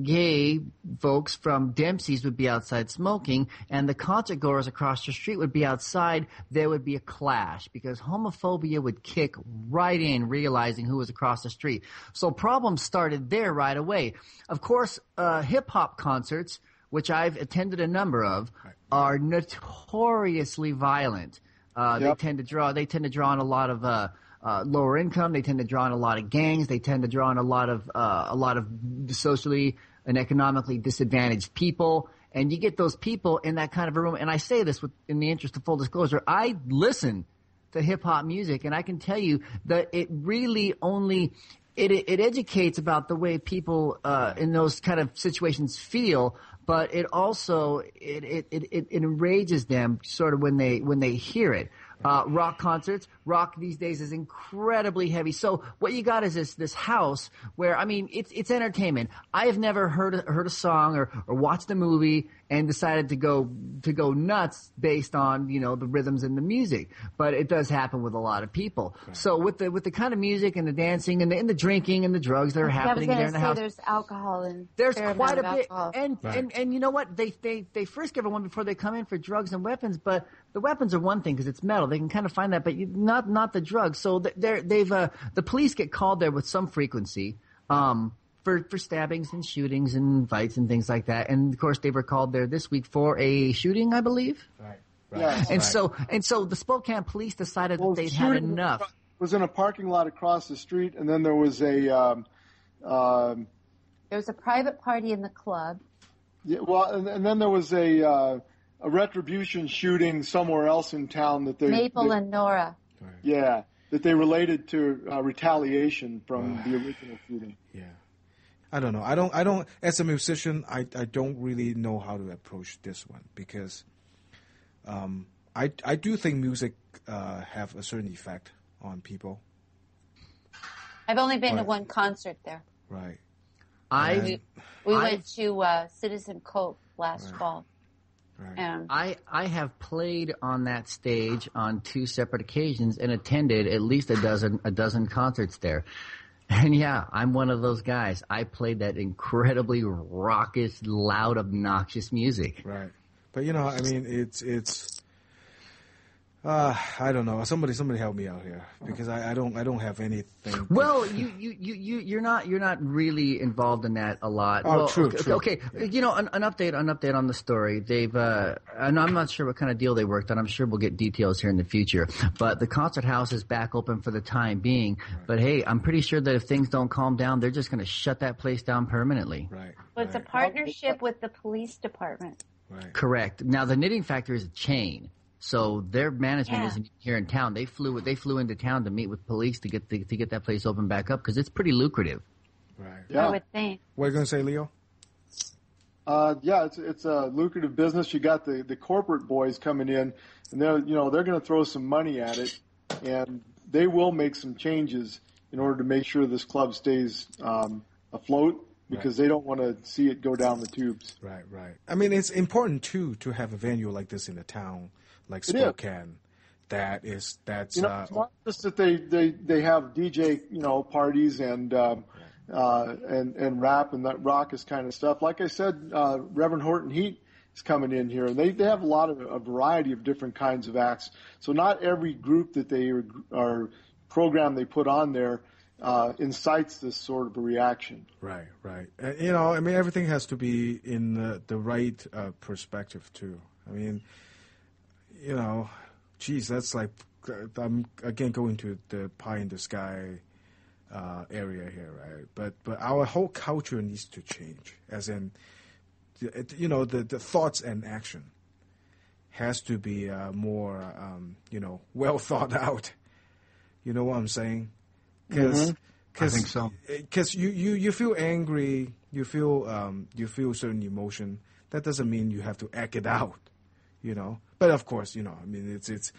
gay folks from Dempsey's would be outside smoking and the concert goers across the street would be outside. There would be a clash because homophobia would kick right in, realizing who was across the street. So problems started there right away. Of course, hip-hop concerts, which I've attended a number of, are notoriously violent. They tend to draw on a lot of lower income. They tend to draw on a lot of gangs. They tend to draw on a lot of socially and economically disadvantaged people. And you get those people in that kind of a room. And I say this in the interest of full disclosure. I listen to hip hop music, and I can tell you that it really only it educates about the way people in those kind of situations feel. But it also it enrages them sort of when they hear it. Rock concerts. Rock these days is incredibly heavy. So what you got is this house where, I mean, it's entertainment. I have never heard a song or watched a movie and decided to go nuts based on, you know, the rhythms and the music. But it does happen with a lot of people. Right. So with the kind of music and the dancing and the drinking and the drugs that are happening there in the house. There's alcohol and there's quite a bit. Alcohol. And you know what? They frisk everyone before they come in for drugs and weapons, but the weapons are one thing because it's metal. They can kind of find that, but not the drugs. So the police get called there with some frequency for stabbings and shootings and fights and things like that. And of course, they were called there this week for a shooting, I believe. Right. Yeah. And so the Spokane police decided that they'd had enough. Was in a parking lot across the street, and then there was a private party in the club. Yeah, well, and then there was a retribution shooting somewhere else in town that Maple and Nora. Yeah, that they related to retaliation from the original shooting. Yeah, I don't know. I don't. As a musician, I don't really know how to approach this one because, I do think music have a certain effect on people. I've only been to one concert there. Right. We went to Citizen Cope last fall. Right. I have played on that stage on 2 separate occasions and attended at least a dozen concerts there. And yeah, I'm one of those guys. I played that incredibly raucous, loud, obnoxious music. Right. But you know, I mean, it's I don't know. Somebody help me out here because I don't have anything. Well, you're not really involved in that a lot. Oh, well, true. Okay. Yeah. You know, an update on the story. They've and I'm not sure what kind of deal they worked on. I'm sure we'll get details here in the future. But the concert house is back open for the time being. Right. But hey, I'm pretty sure that if things don't calm down, they're just going to shut that place down permanently. Right. Well, it's a partnership with the police department. Right. Correct. Now the Knitting Factory is a chain. So their management isn't here in town. They flew into town to meet with police to get that place open back up because it's pretty lucrative. Right. Yeah. I would think. What are you going to say, Leo? Yeah, it's a lucrative business. You got the corporate boys coming in, and they're going to throw some money at it, and they will make some changes in order to make sure this club stays afloat because they don't want to see it go down the tubes. Right. I mean, it's important too to have a venue like this in a town like Spokane. That's it's not just that they have DJ parties and rap and that raucous kind of stuff. Like I said, Reverend Horton Heat is coming in here, and they have a variety of different kinds of acts. So not every group that they are program they put on there incites this sort of a reaction. Right. I mean, everything has to be in the right perspective too. I mean, that's like I'm again going to the pie in the sky area here, right? But our whole culture needs to change, as in, the thoughts and action has to be more, well thought out. You know what I'm saying? Cause, I think so. Because you feel angry, you feel certain emotion. That doesn't mean you have to act it out, But of course, I mean, it's.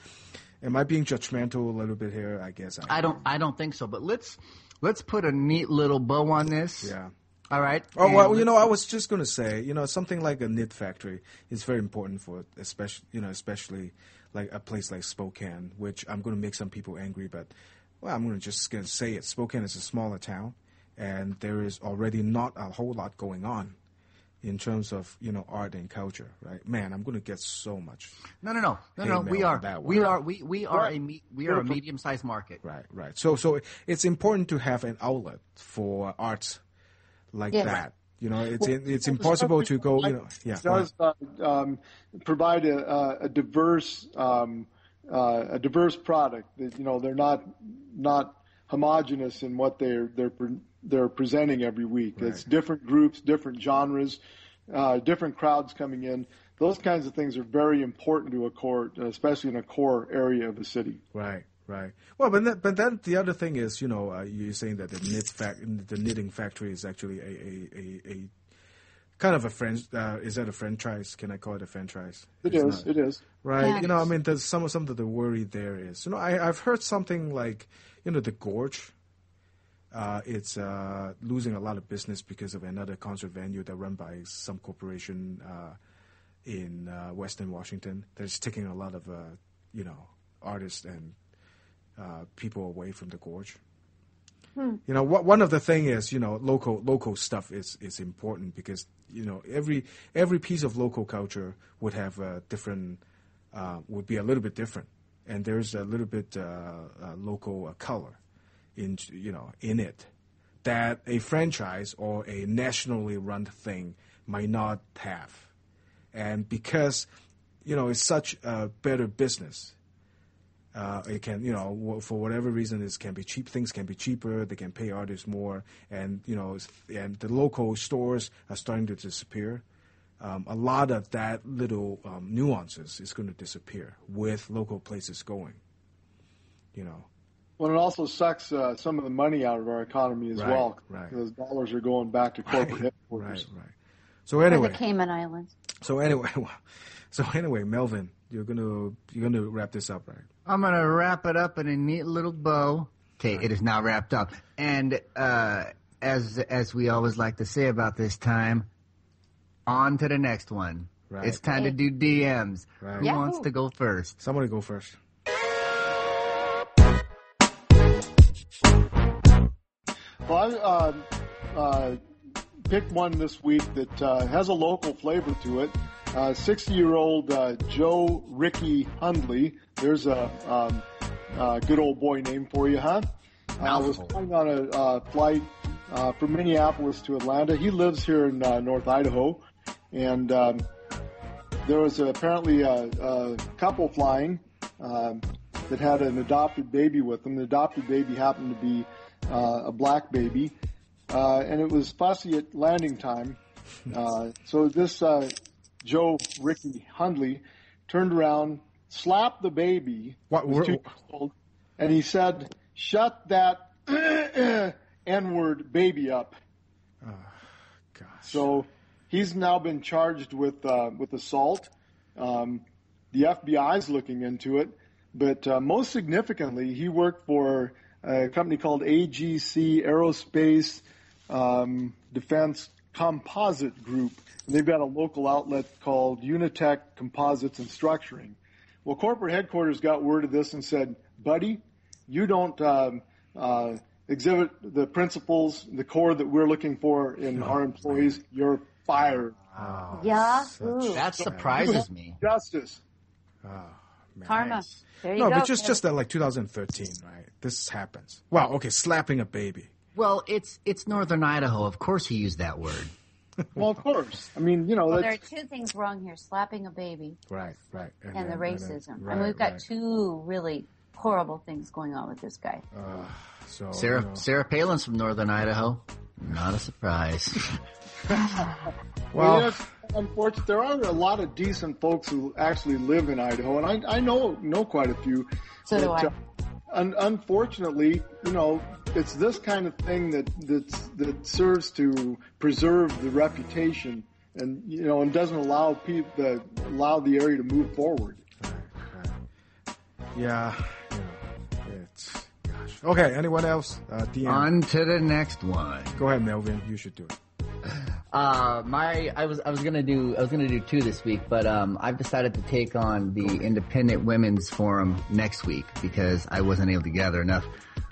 Am I being judgmental a little bit here? I guess I don't think so. But let's put a neat little bow on this. Yeah. All right. Oh well, I was just going to say, something like a knit factory is very important for, especially like a place like Spokane, which I'm going to make some people angry, but well, I'm going to say it. Spokane is a smaller town, and there is already not a whole lot going on in terms of, art and culture, right? Man, I'm going to get so much. No. We are a medium-sized market. Right. So it's important to have an outlet for arts like that. It's impossible to go. It does provide a diverse product. They're not homogenous in what they're presenting every week. Right. It's different groups, different genres, different crowds coming in. Those kinds of things are very important to a court, especially in a core area of the city. Right. Well, but then the other thing is, you're saying that the knitting factory is actually a kind of a is that a franchise? Can I call it a franchise? It is. Right. Yeah. There's some of the worry there is. I've heard something like, the Gorge. It's losing a lot of business because of another concert venue that run by some corporation in Western Washington that's taking a lot of artists and people away from the Gorge. One of the thing is local stuff is important because every piece of local culture would have a different would be a little bit different, and there's a little bit local color in it that a franchise or a nationally run thing might not have, and because it's such a better business. It can, for whatever reason, can be cheap. Things can be cheaper. They can pay artists more, and and the local stores are starting to disappear. A lot of that little nuances is going to disappear with local places going. Well, it also sucks some of the money out of our economy as well. Right. Those dollars are going back to corporate headquarters. Right. So anyway, the Cayman Islands. So anyway, Melvin, you're gonna wrap this up, right? I'm going to wrap it up in a neat little bow. Okay, it is now wrapped up. And as we always like to say about this time, on to the next one. Right. It's time to do DMs. Right. Who wants to go first? Somebody go first. Well, I picked one this week that has a local flavor to it. 60-year-old Joe Ricky Hundley. There's a good old boy name for you, huh? Was flying on a flight from Minneapolis to Atlanta. He lives here in North Idaho, and there was apparently a couple flying that had an adopted baby with them. The adopted baby happened to be a black baby, and it was fussy at landing time. So this Joe Ricky Hundley turned around, slapped the baby, was 2 years old, and he said, "Shut that N-word baby up." Oh, gosh. So he's now been charged with assault. The FBI's looking into it, but most significantly, he worked for a company called AGC Aerospace Defense Composite Group. And they've got a local outlet called Unitech Composites and Structuring. Well, corporate headquarters got word of this and said, "Buddy, you don't exhibit the principles, the core that we're looking for in our employees. You're fired." Oh, that surprises me. Justice. Oh, man. Karma. There you go. No, but just like 2013, right? This happens. Wow. Okay, slapping a baby. Well, it's Northern Idaho. Of course, he used that word. Well, of course. I mean, there are two things wrong here: slapping a baby, right, and the racism. We've got two really horrible things going on with this guy. Sarah Palin's from Northern Idaho. Not a surprise. Well, unfortunately, there are a lot of decent folks who actually live in Idaho, and I know quite a few. So do I. Unfortunately, it's this kind of thing that serves to preserve the reputation, and and doesn't allow the area to move forward. Right. Yeah. It's gosh. Okay. Anyone else? DM. On to the next one. Go ahead, Melvin. You should do it. I was gonna do two this week, but I've decided to take on the Independent Women's Forum next week because I wasn't able to gather enough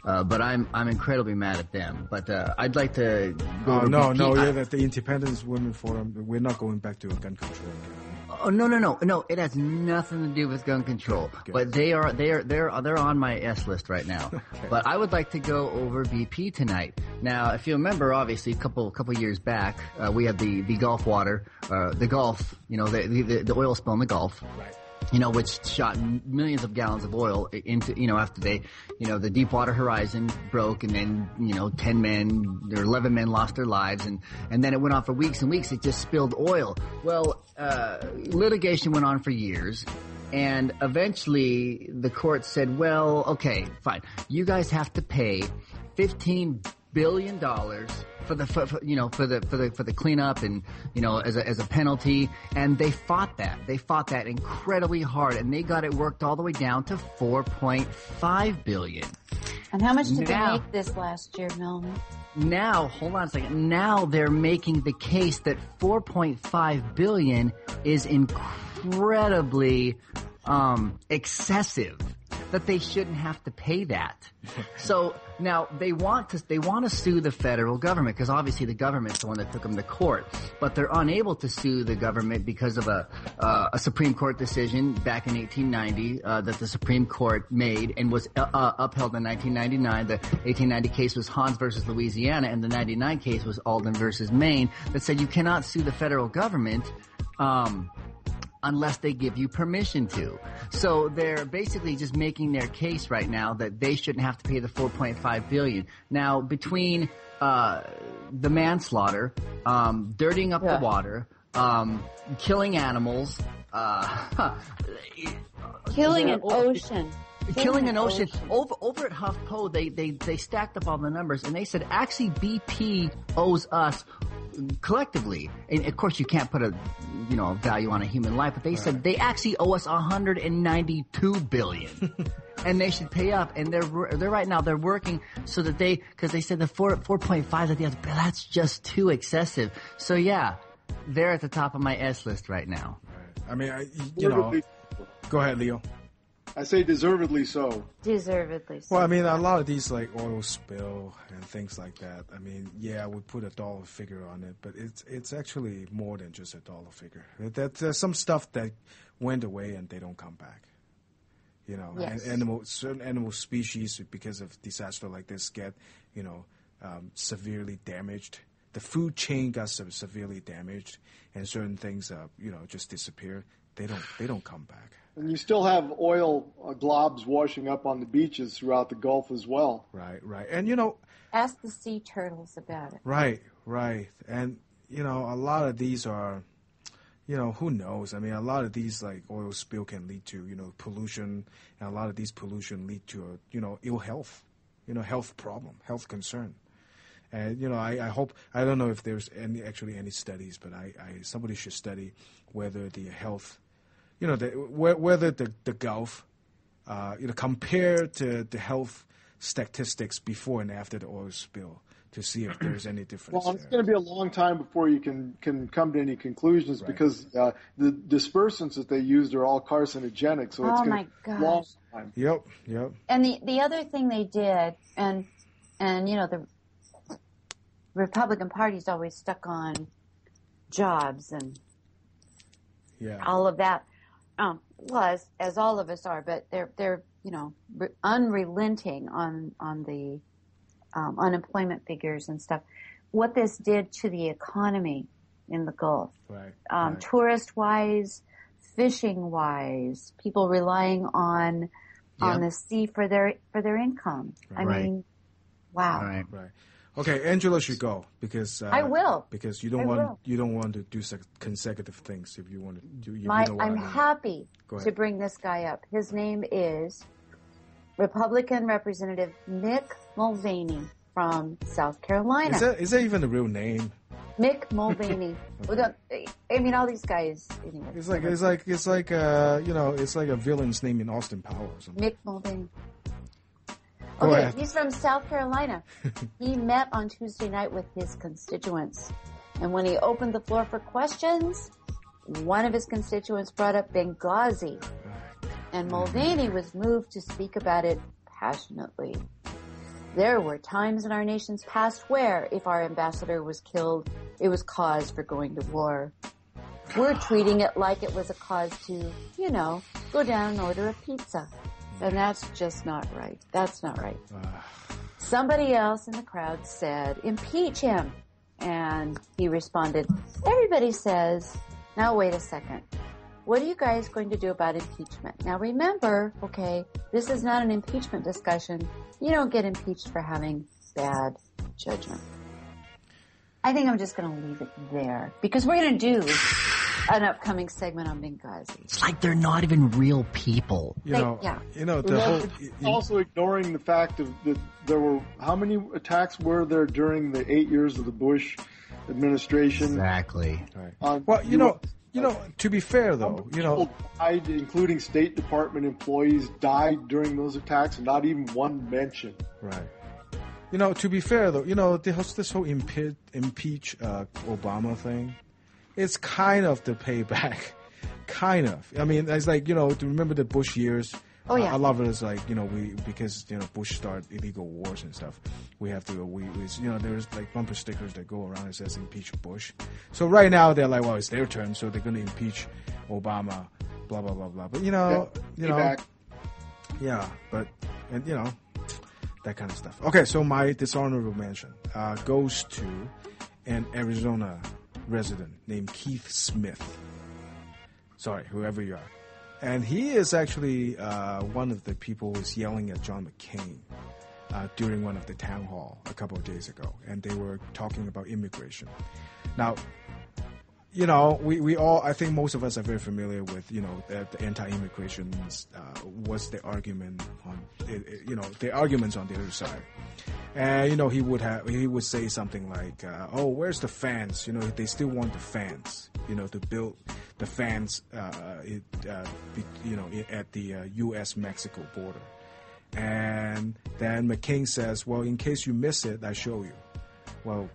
But I'm incredibly mad at them. But I'd like to go. That the Independence Women Forum. We're not going back to gun control again. Oh no! It has nothing to do with gun control. Okay. But they're on my S list right now. Okay. But I would like to go over BP tonight. Now, if you remember, obviously, a couple years back, we had the Gulf water, the Gulf. The oil spill in the Gulf. Right. Which shot millions of gallons of oil into, after the Deepwater Horizon broke, and then, 11 men lost their lives, and then it went on for weeks and weeks. It just spilled oil. Well, litigation went on for years, and eventually the court said, well, okay, fine. You guys have to pay $15 billion for the cleanup, and as a penalty, and they fought that incredibly hard, and they got it worked all the way down to $4.5 billion. And how much did they make this last year, Melvin? Now, hold on a second. Now they're making the case that $4.5 billion is incredibly excessive, that they shouldn't have to pay that. So now they want to sue the federal government, because obviously the government's the one that took them to court, but they're unable to sue the government because of a Supreme Court decision back in 1890 that the Supreme Court made and was upheld in 1999. The 1890 case was Hans versus Louisiana, and the 99 case was Alden versus Maine, that said you cannot sue the federal government unless they give you permission to. So they're basically just making their case right now that they shouldn't have to pay the $4.5 billion. Now, between the manslaughter, dirtying up the water, killing animals, killing an ocean. Killing an ocean. Over at HuffPo, they stacked up all the numbers, and they said actually BP owes us collectively, and of course you can't put a value on a human life, but they said they actually owe us $192 billion. And they should pay up, and they're right now they're working so that because they said the 4.5 that's just too excessive. So yeah, they're at the top of my S list right now. Right. I mean, go ahead, Leo. I say deservedly so. Deservedly so. Well, I mean, a lot of these like oil spill and things like that. I mean, yeah, we put a dollar figure on it, but it's actually more than just a dollar figure. There's some stuff that went away and they don't come back. Yes. And certain animal species, because of disaster like this, get severely damaged. The food chain got severely damaged, and certain things just disappear. They don't come back. And you still have oil globs washing up on the beaches throughout the Gulf as well. Right. And, ask the sea turtles about it. Right. And, a lot of these are, who knows? I mean, a lot of these, like, oil spill can lead to, pollution, and a lot of these pollution lead to, ill health, health problem, health concern. And, I hope, I don't know if there's any studies, but somebody should study whether the health, whether the Gulf, compared to the health statistics before and after the oil spill, to see if there's any difference. Well, it's going to be a long time before you can come to any conclusions, right, because the dispersants that they used are all carcinogenic. So it's going to be a long time. Yep. And the other thing they did, and the Republican Party's always stuck on jobs and all of that. Was, as all of us are, but they're unrelenting on the unemployment figures and stuff. What this did to the economy in the Gulf, right. Tourist-wise, fishing-wise, people relying on the sea for their income. Right. I mean, wow. Right. Okay, Angela should go because I will, because you don't want to do consecutive things if you want to do. I'm happy to bring this guy up. His name is Republican Representative Mick Mulvaney from South Carolina. Is that even a real name? Mick Mulvaney. I mean, all these guys. Anyway, it's like a villain's name in Austin Powers. Mick Mulvaney. Okay, he's from South Carolina. He met on Tuesday night with his constituents. And when he opened the floor for questions, one of his constituents brought up Benghazi. And Mulvaney was moved to speak about it passionately. There were times in our nation's past where, if our ambassador was killed, it was cause for going to war. We're treating it like it was a cause to, go down and order a pizza. And that's just not right. That's not right. Somebody else in the crowd said, impeach him. And he responded, everybody says, now wait a second. What are you guys going to do about impeachment? Now remember, okay, this is not an impeachment discussion. You don't get impeached for having bad judgment. I think I'm just going to leave it there because we're going to do an upcoming segment on Benghazi. It's like they're not even real people. Also ignoring the fact that there were, how many attacks were there during the 8 years of the Bush administration? Exactly. Right. To be fair though, people died, including State Department employees, died during those attacks, and not even one mention. Right. To be fair though, this whole impeach Obama thing, it's kind of the payback. Kind of. I mean, it's like, to remember the Bush years. Oh, yeah. A lot of it is like, because Bush started illegal wars and stuff. We have to, there's like bumper stickers that go around that says impeach Bush. So right now they're like, well, it's their turn, so they're going to impeach Obama, blah, blah, blah, blah. But, that kind of stuff. Okay, so my dishonorable mention goes to an Arizona resident named Keith Smith. Sorry, whoever you are. And he is actually one of the people who was yelling at John McCain during one of the town hall a couple of days ago. And they were talking about immigration. Now, we all, I think most of us are very familiar with, the anti-immigration was the argument on, the arguments on the other side. And, he would say something like, where's the fans? They still want the fans, to build the fans, at the U.S.-Mexico border. And then McCain says, well, in case you miss it, I show you. Well,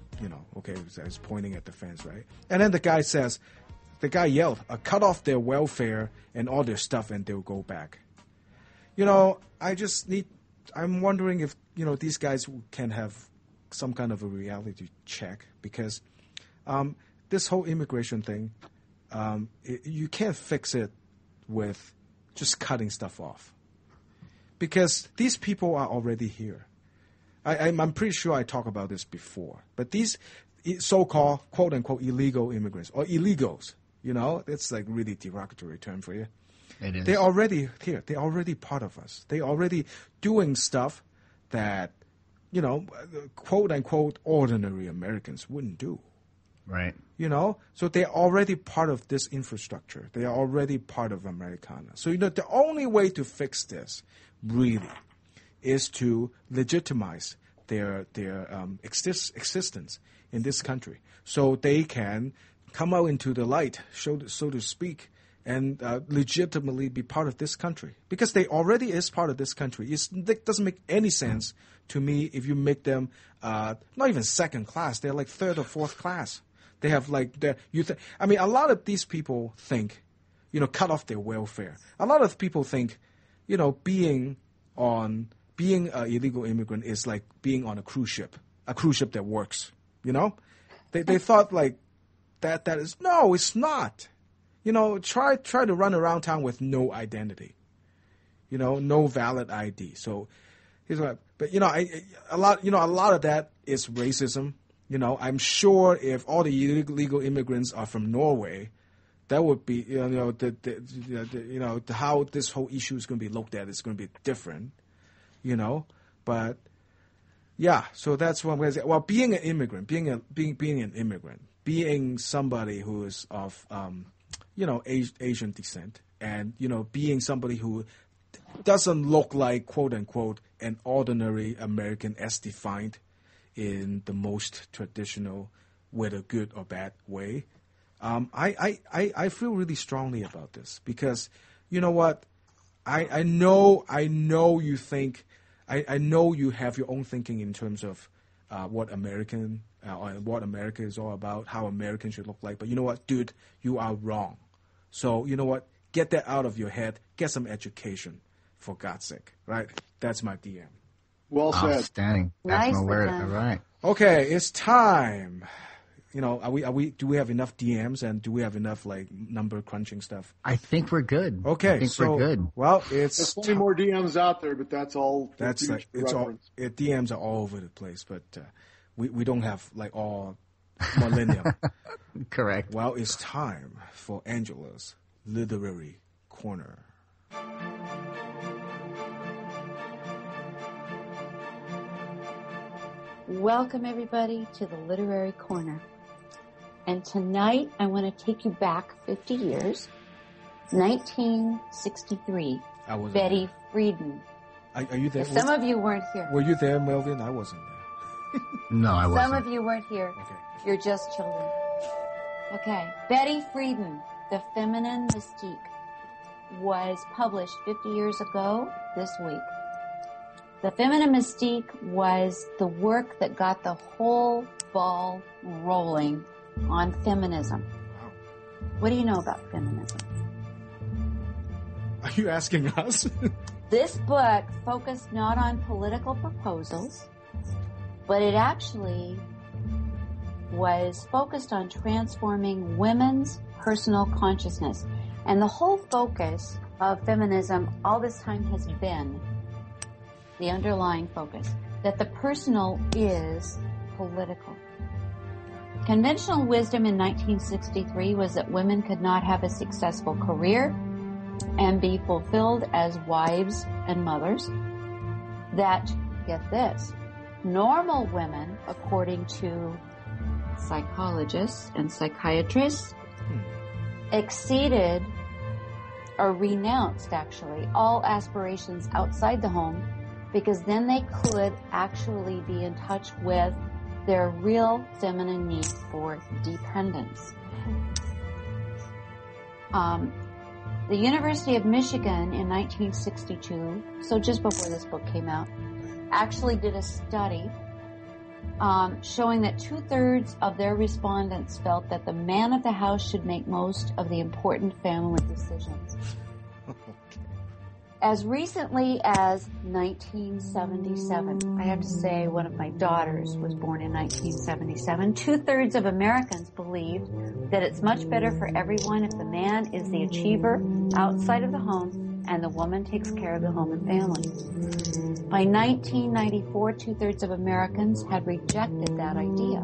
okay, so he's pointing at the fence, right? And then the guy yelled, cut off their welfare and all their stuff and they'll go back. I'm wondering if, these guys can have some kind of a reality check because this whole immigration thing, you can't fix it with just cutting stuff off because these people are already here. I'm pretty sure I talked about this before, but these so-called quote-unquote illegal immigrants or illegals, it's like really derogatory term for you. It is. They're already here. They're already part of us. They're already doing stuff that, quote-unquote ordinary Americans wouldn't do. Right. So they're already part of this infrastructure. They are already part of Americana. So, the only way to fix this really is to legitimize their existence in this country so they can come out into the light, so to speak, and legitimately be part of this country. Because they already is part of this country. It doesn't make any sense to me if you make them not even second class. They're like third or fourth class. They have like a lot of these people think, cut off their welfare. A lot of people think, being an illegal immigrant is like being on a cruise ship that works. They thought like that is no, it's not. Try to run around town with no identity. No valid ID. So here's what. But a lot of that is racism. I'm sure if all the illegal immigrants are from Norway, that would be how this whole issue is going to be looked at is going to be different. But yeah, so that's what I'm going to say. Well, being an immigrant, being an immigrant, being somebody who is of Asian descent, and being somebody who doesn't look like quote unquote an ordinary American as defined in the most traditional, whether good or bad way. I feel really strongly about this because you know what? I know you think. I know you have your own thinking in terms of what America is all about, how Americans should look like. But you know what, dude? You are wrong. So you know what? Get that out of your head. Get some education, for God's sake, right? That's my DM. Well said. Outstanding. That's my word. All right. Okay, it's time. Are we? Do we have enough DMs and do we have enough number crunching stuff? I think we're good. Okay, I think we're good. Well, there's plenty more DMs out there, but that's all. That's it's all. DMs are all over the place, but we don't have all millennium. Correct. Well, it's time for Angela's Literary Corner. Welcome, everybody, to the Literary Corner. And tonight, I want to take you back 50 years. 1963. Betty Friedan. Are you there? Some of you weren't here. Were you there, Melvin? I wasn't there. No, I wasn't. Some of you weren't here. Okay. You're just children. Okay. Betty Friedan, The Feminine Mystique, was published 50 years ago this week. The Feminine Mystique was the work that got the whole ball rolling on feminism. Wow. What do you know about feminism? Are you asking us? This book focused not on political proposals, but it actually was focused on transforming women's personal consciousness. And the whole focus of feminism all this time has been the underlying focus, that the personal is political. Conventional wisdom in 1963 was that women could not have a successful career and be fulfilled as wives and mothers. That, get this, normal women, according to psychologists and psychiatrists, exceeded or renounced, actually, all aspirations outside the home, because then they could actually be in touch with their real feminine need for dependence. The University of Michigan in 1962, so just before this book came out, actually did a study showing that 2/3 of their respondents felt that the man of the house should make most of the important family decisions. As recently as 1977, I have to say one of my daughters was born in 1977, 2/3 of Americans believed that it's much better for everyone if the man is the achiever outside of the home and the woman takes care of the home and family. By 1994, 2/3 of Americans had rejected that idea.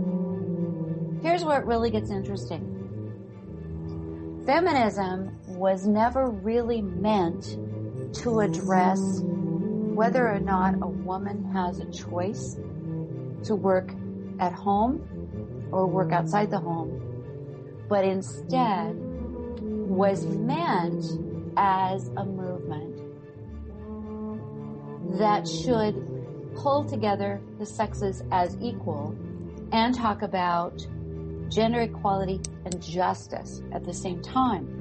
Here's where it really gets interesting. Feminism was never really meant to address whether or not a woman has a choice to work at home or work outside the home, but instead was meant as a movement that should pull together the sexes as equal and talk about gender equality and justice at the same time.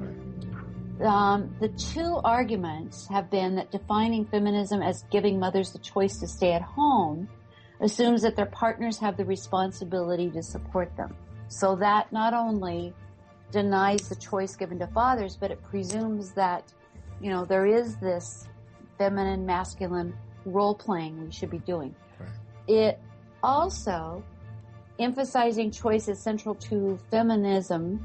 The two arguments have been that defining feminism as giving mothers the choice to stay at home assumes that their partners have the responsibility to support them. So that not only denies the choice given to fathers, but it presumes that, there is this feminine, masculine role playing we should be doing. Right. It also, emphasizing choice is central to feminism,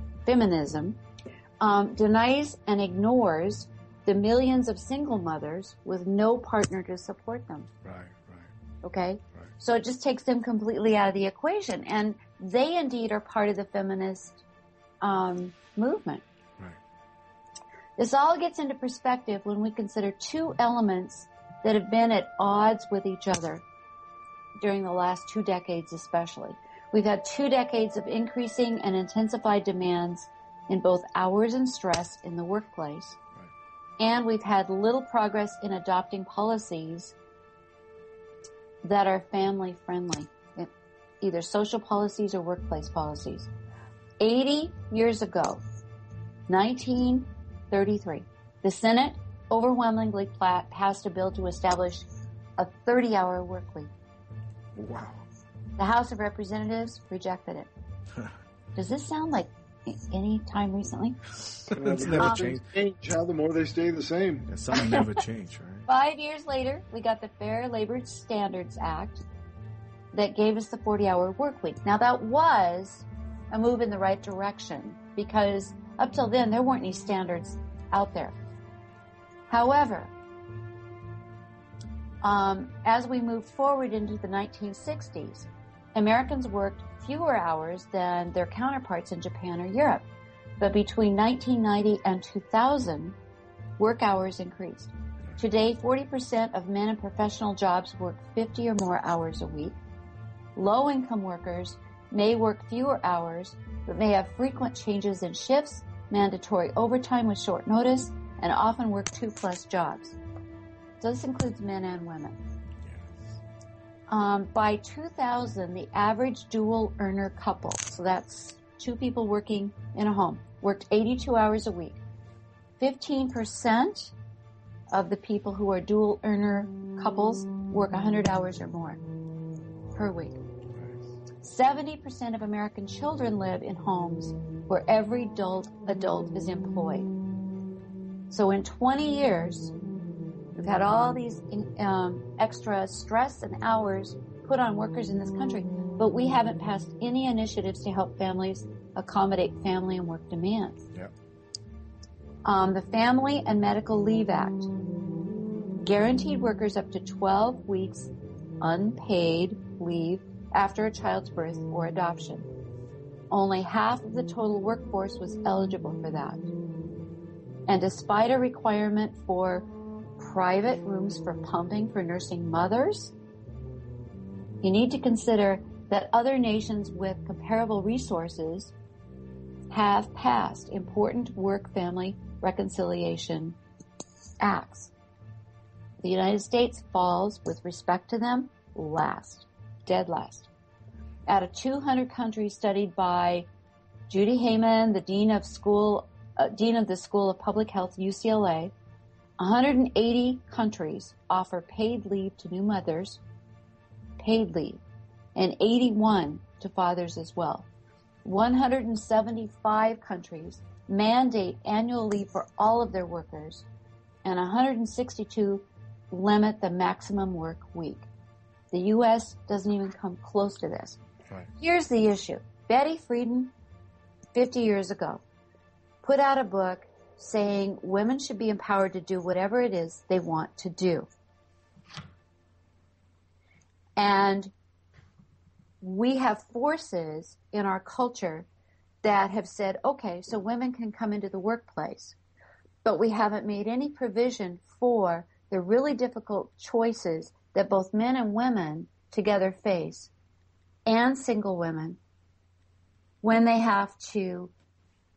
denies and ignores the millions of single mothers with no partner to support them. Right. Okay? Right. So it just takes them completely out of the equation. And they indeed are part of the feminist movement. Right. This all gets into perspective when we consider two elements that have been at odds with each other during the last 2 decades especially. We've had 2 decades of increasing and intensified demands in both hours and stress in the workplace. Right. And we've had little progress in adopting policies that are family friendly, either social policies or workplace policies. 80 years ago, 1933, the Senate overwhelmingly passed a bill to establish a 30-hour work week. Wow. The House of Representatives rejected it. Does this sound like any time recently? It's never changed. The more they stay the same. Something never changed, right? 5 years later, we got the Fair Labor Standards Act that gave us the 40-hour work week. Now, that was a move in the right direction because up till then, there weren't any standards out there. However, as we moved forward into the 1960s, Americans worked fewer hours than their counterparts in Japan or Europe. But between 1990 and 2000, work hours increased. Today, 40% of men in professional jobs work 50 or more hours a week. Low-income workers may work fewer hours, but may have frequent changes in shifts, mandatory overtime with short notice, and often work 2+ jobs. So this includes men and women. By 2000, the average dual earner couple, so that's two people working in a home, worked 82 hours a week. 15% of the people who are dual earner couples work 100 hours or more per week. 70% of American children live in homes where every adult is employed. So in 20 years, we've had all these extra stress and hours put on workers in this country, but we haven't passed any initiatives to help families accommodate family and work demands. Yep. The Family and Medical Leave Act guaranteed workers up to 12 weeks unpaid leave after a child's birth or adoption. Only half of the total workforce was eligible for that. And despite a requirement for private rooms for pumping for nursing mothers, you need to consider that other nations with comparable resources have passed important work-family reconciliation acts. The United States falls, with respect to them, last, dead last. Out of 200 countries studied by Judy Heyman, the Dean of the School of Public Health, UCLA, 180 countries offer paid leave to new mothers, paid leave, and 81 to fathers as well. 175 countries mandate annual leave for all of their workers, and 162 limit the maximum work week. The U.S. doesn't even come close to this. Right. Here's the issue. Betty Friedan, 50 years ago, put out a book saying women should be empowered to do whatever it is they want to do. And we have forces in our culture that have said, okay, so women can come into the workplace, but we haven't made any provision for the really difficult choices that both men and women together face, and single women, when they have to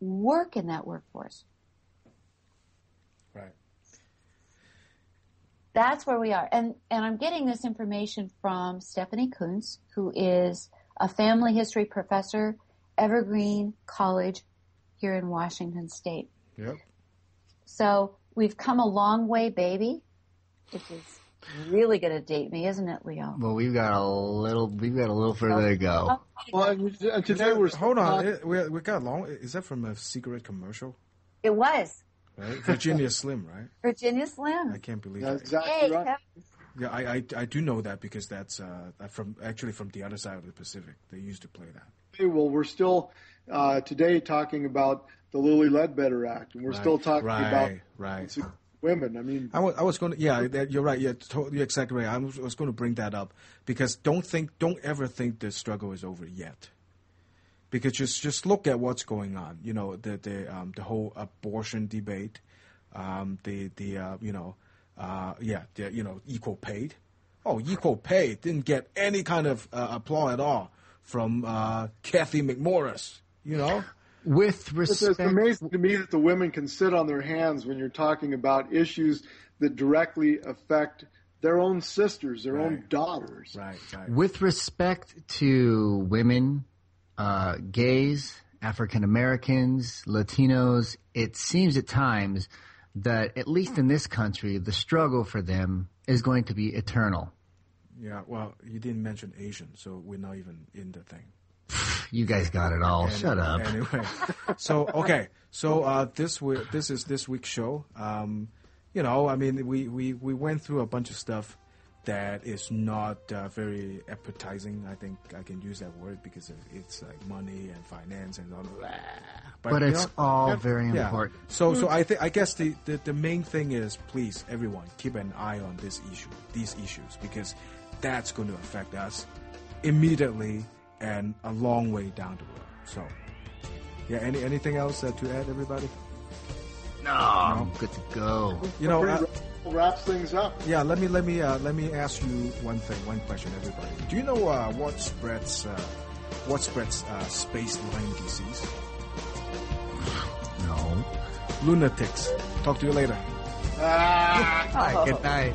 work in that workforce. Right. That's where we are. And I'm getting this information from Stephanie Kuntz, who is a family history professor, Evergreen College here in Washington State. Yep. So we've come a long way, baby, which is really going to date me, isn't it, Leo? Well, we've got a little further to go. Well, and today we're hold on. We got long. Is that from a cigarette commercial? It was. Right? Virginia Slim, right? Virginia Slim. I can't believe That's that. exactly right. Yeah, I do know that because that's from the other side of the Pacific. They used to play that. Well, we're still today talking about the Lilly Ledbetter Act, and we're still talking about women. I mean, I was going to. Yeah, you're right. Yeah, you're exactly right. I was going to bring that up because don't ever think the struggle is over yet. Because just look at what's going on. You know, the whole abortion debate, equal paid. Oh, equal pay didn't get any kind of applause at all from Kathy McMorris. You know. With respect, it's amazing to me that the women can sit on their hands when you're talking about issues that directly affect their own sisters, their own daughters. Right. With respect to women, gays, African Americans, Latinos, it seems at times that, at least in this country, the struggle for them is going to be eternal. Yeah, well, you didn't mention Asian, so we're not even in the thing. You guys got it all. Shut up. Anyway, so okay, so this is this week's show. I mean, we went through a bunch of stuff that is not very appetizing. I think I can use that word because it's like money and finance and all that. But it's all very important. So I guess the main thing is, please, everyone, keep an eye on these issues, because that's going to affect us immediately and a long way down the road. So, yeah, anything else to add, everybody? No, I'm good to go. Wraps things up. Yeah, let me ask you one question, everybody. Do you know what spreads space Lyme disease? No. Lunatics. Talk to you later. All right, good night.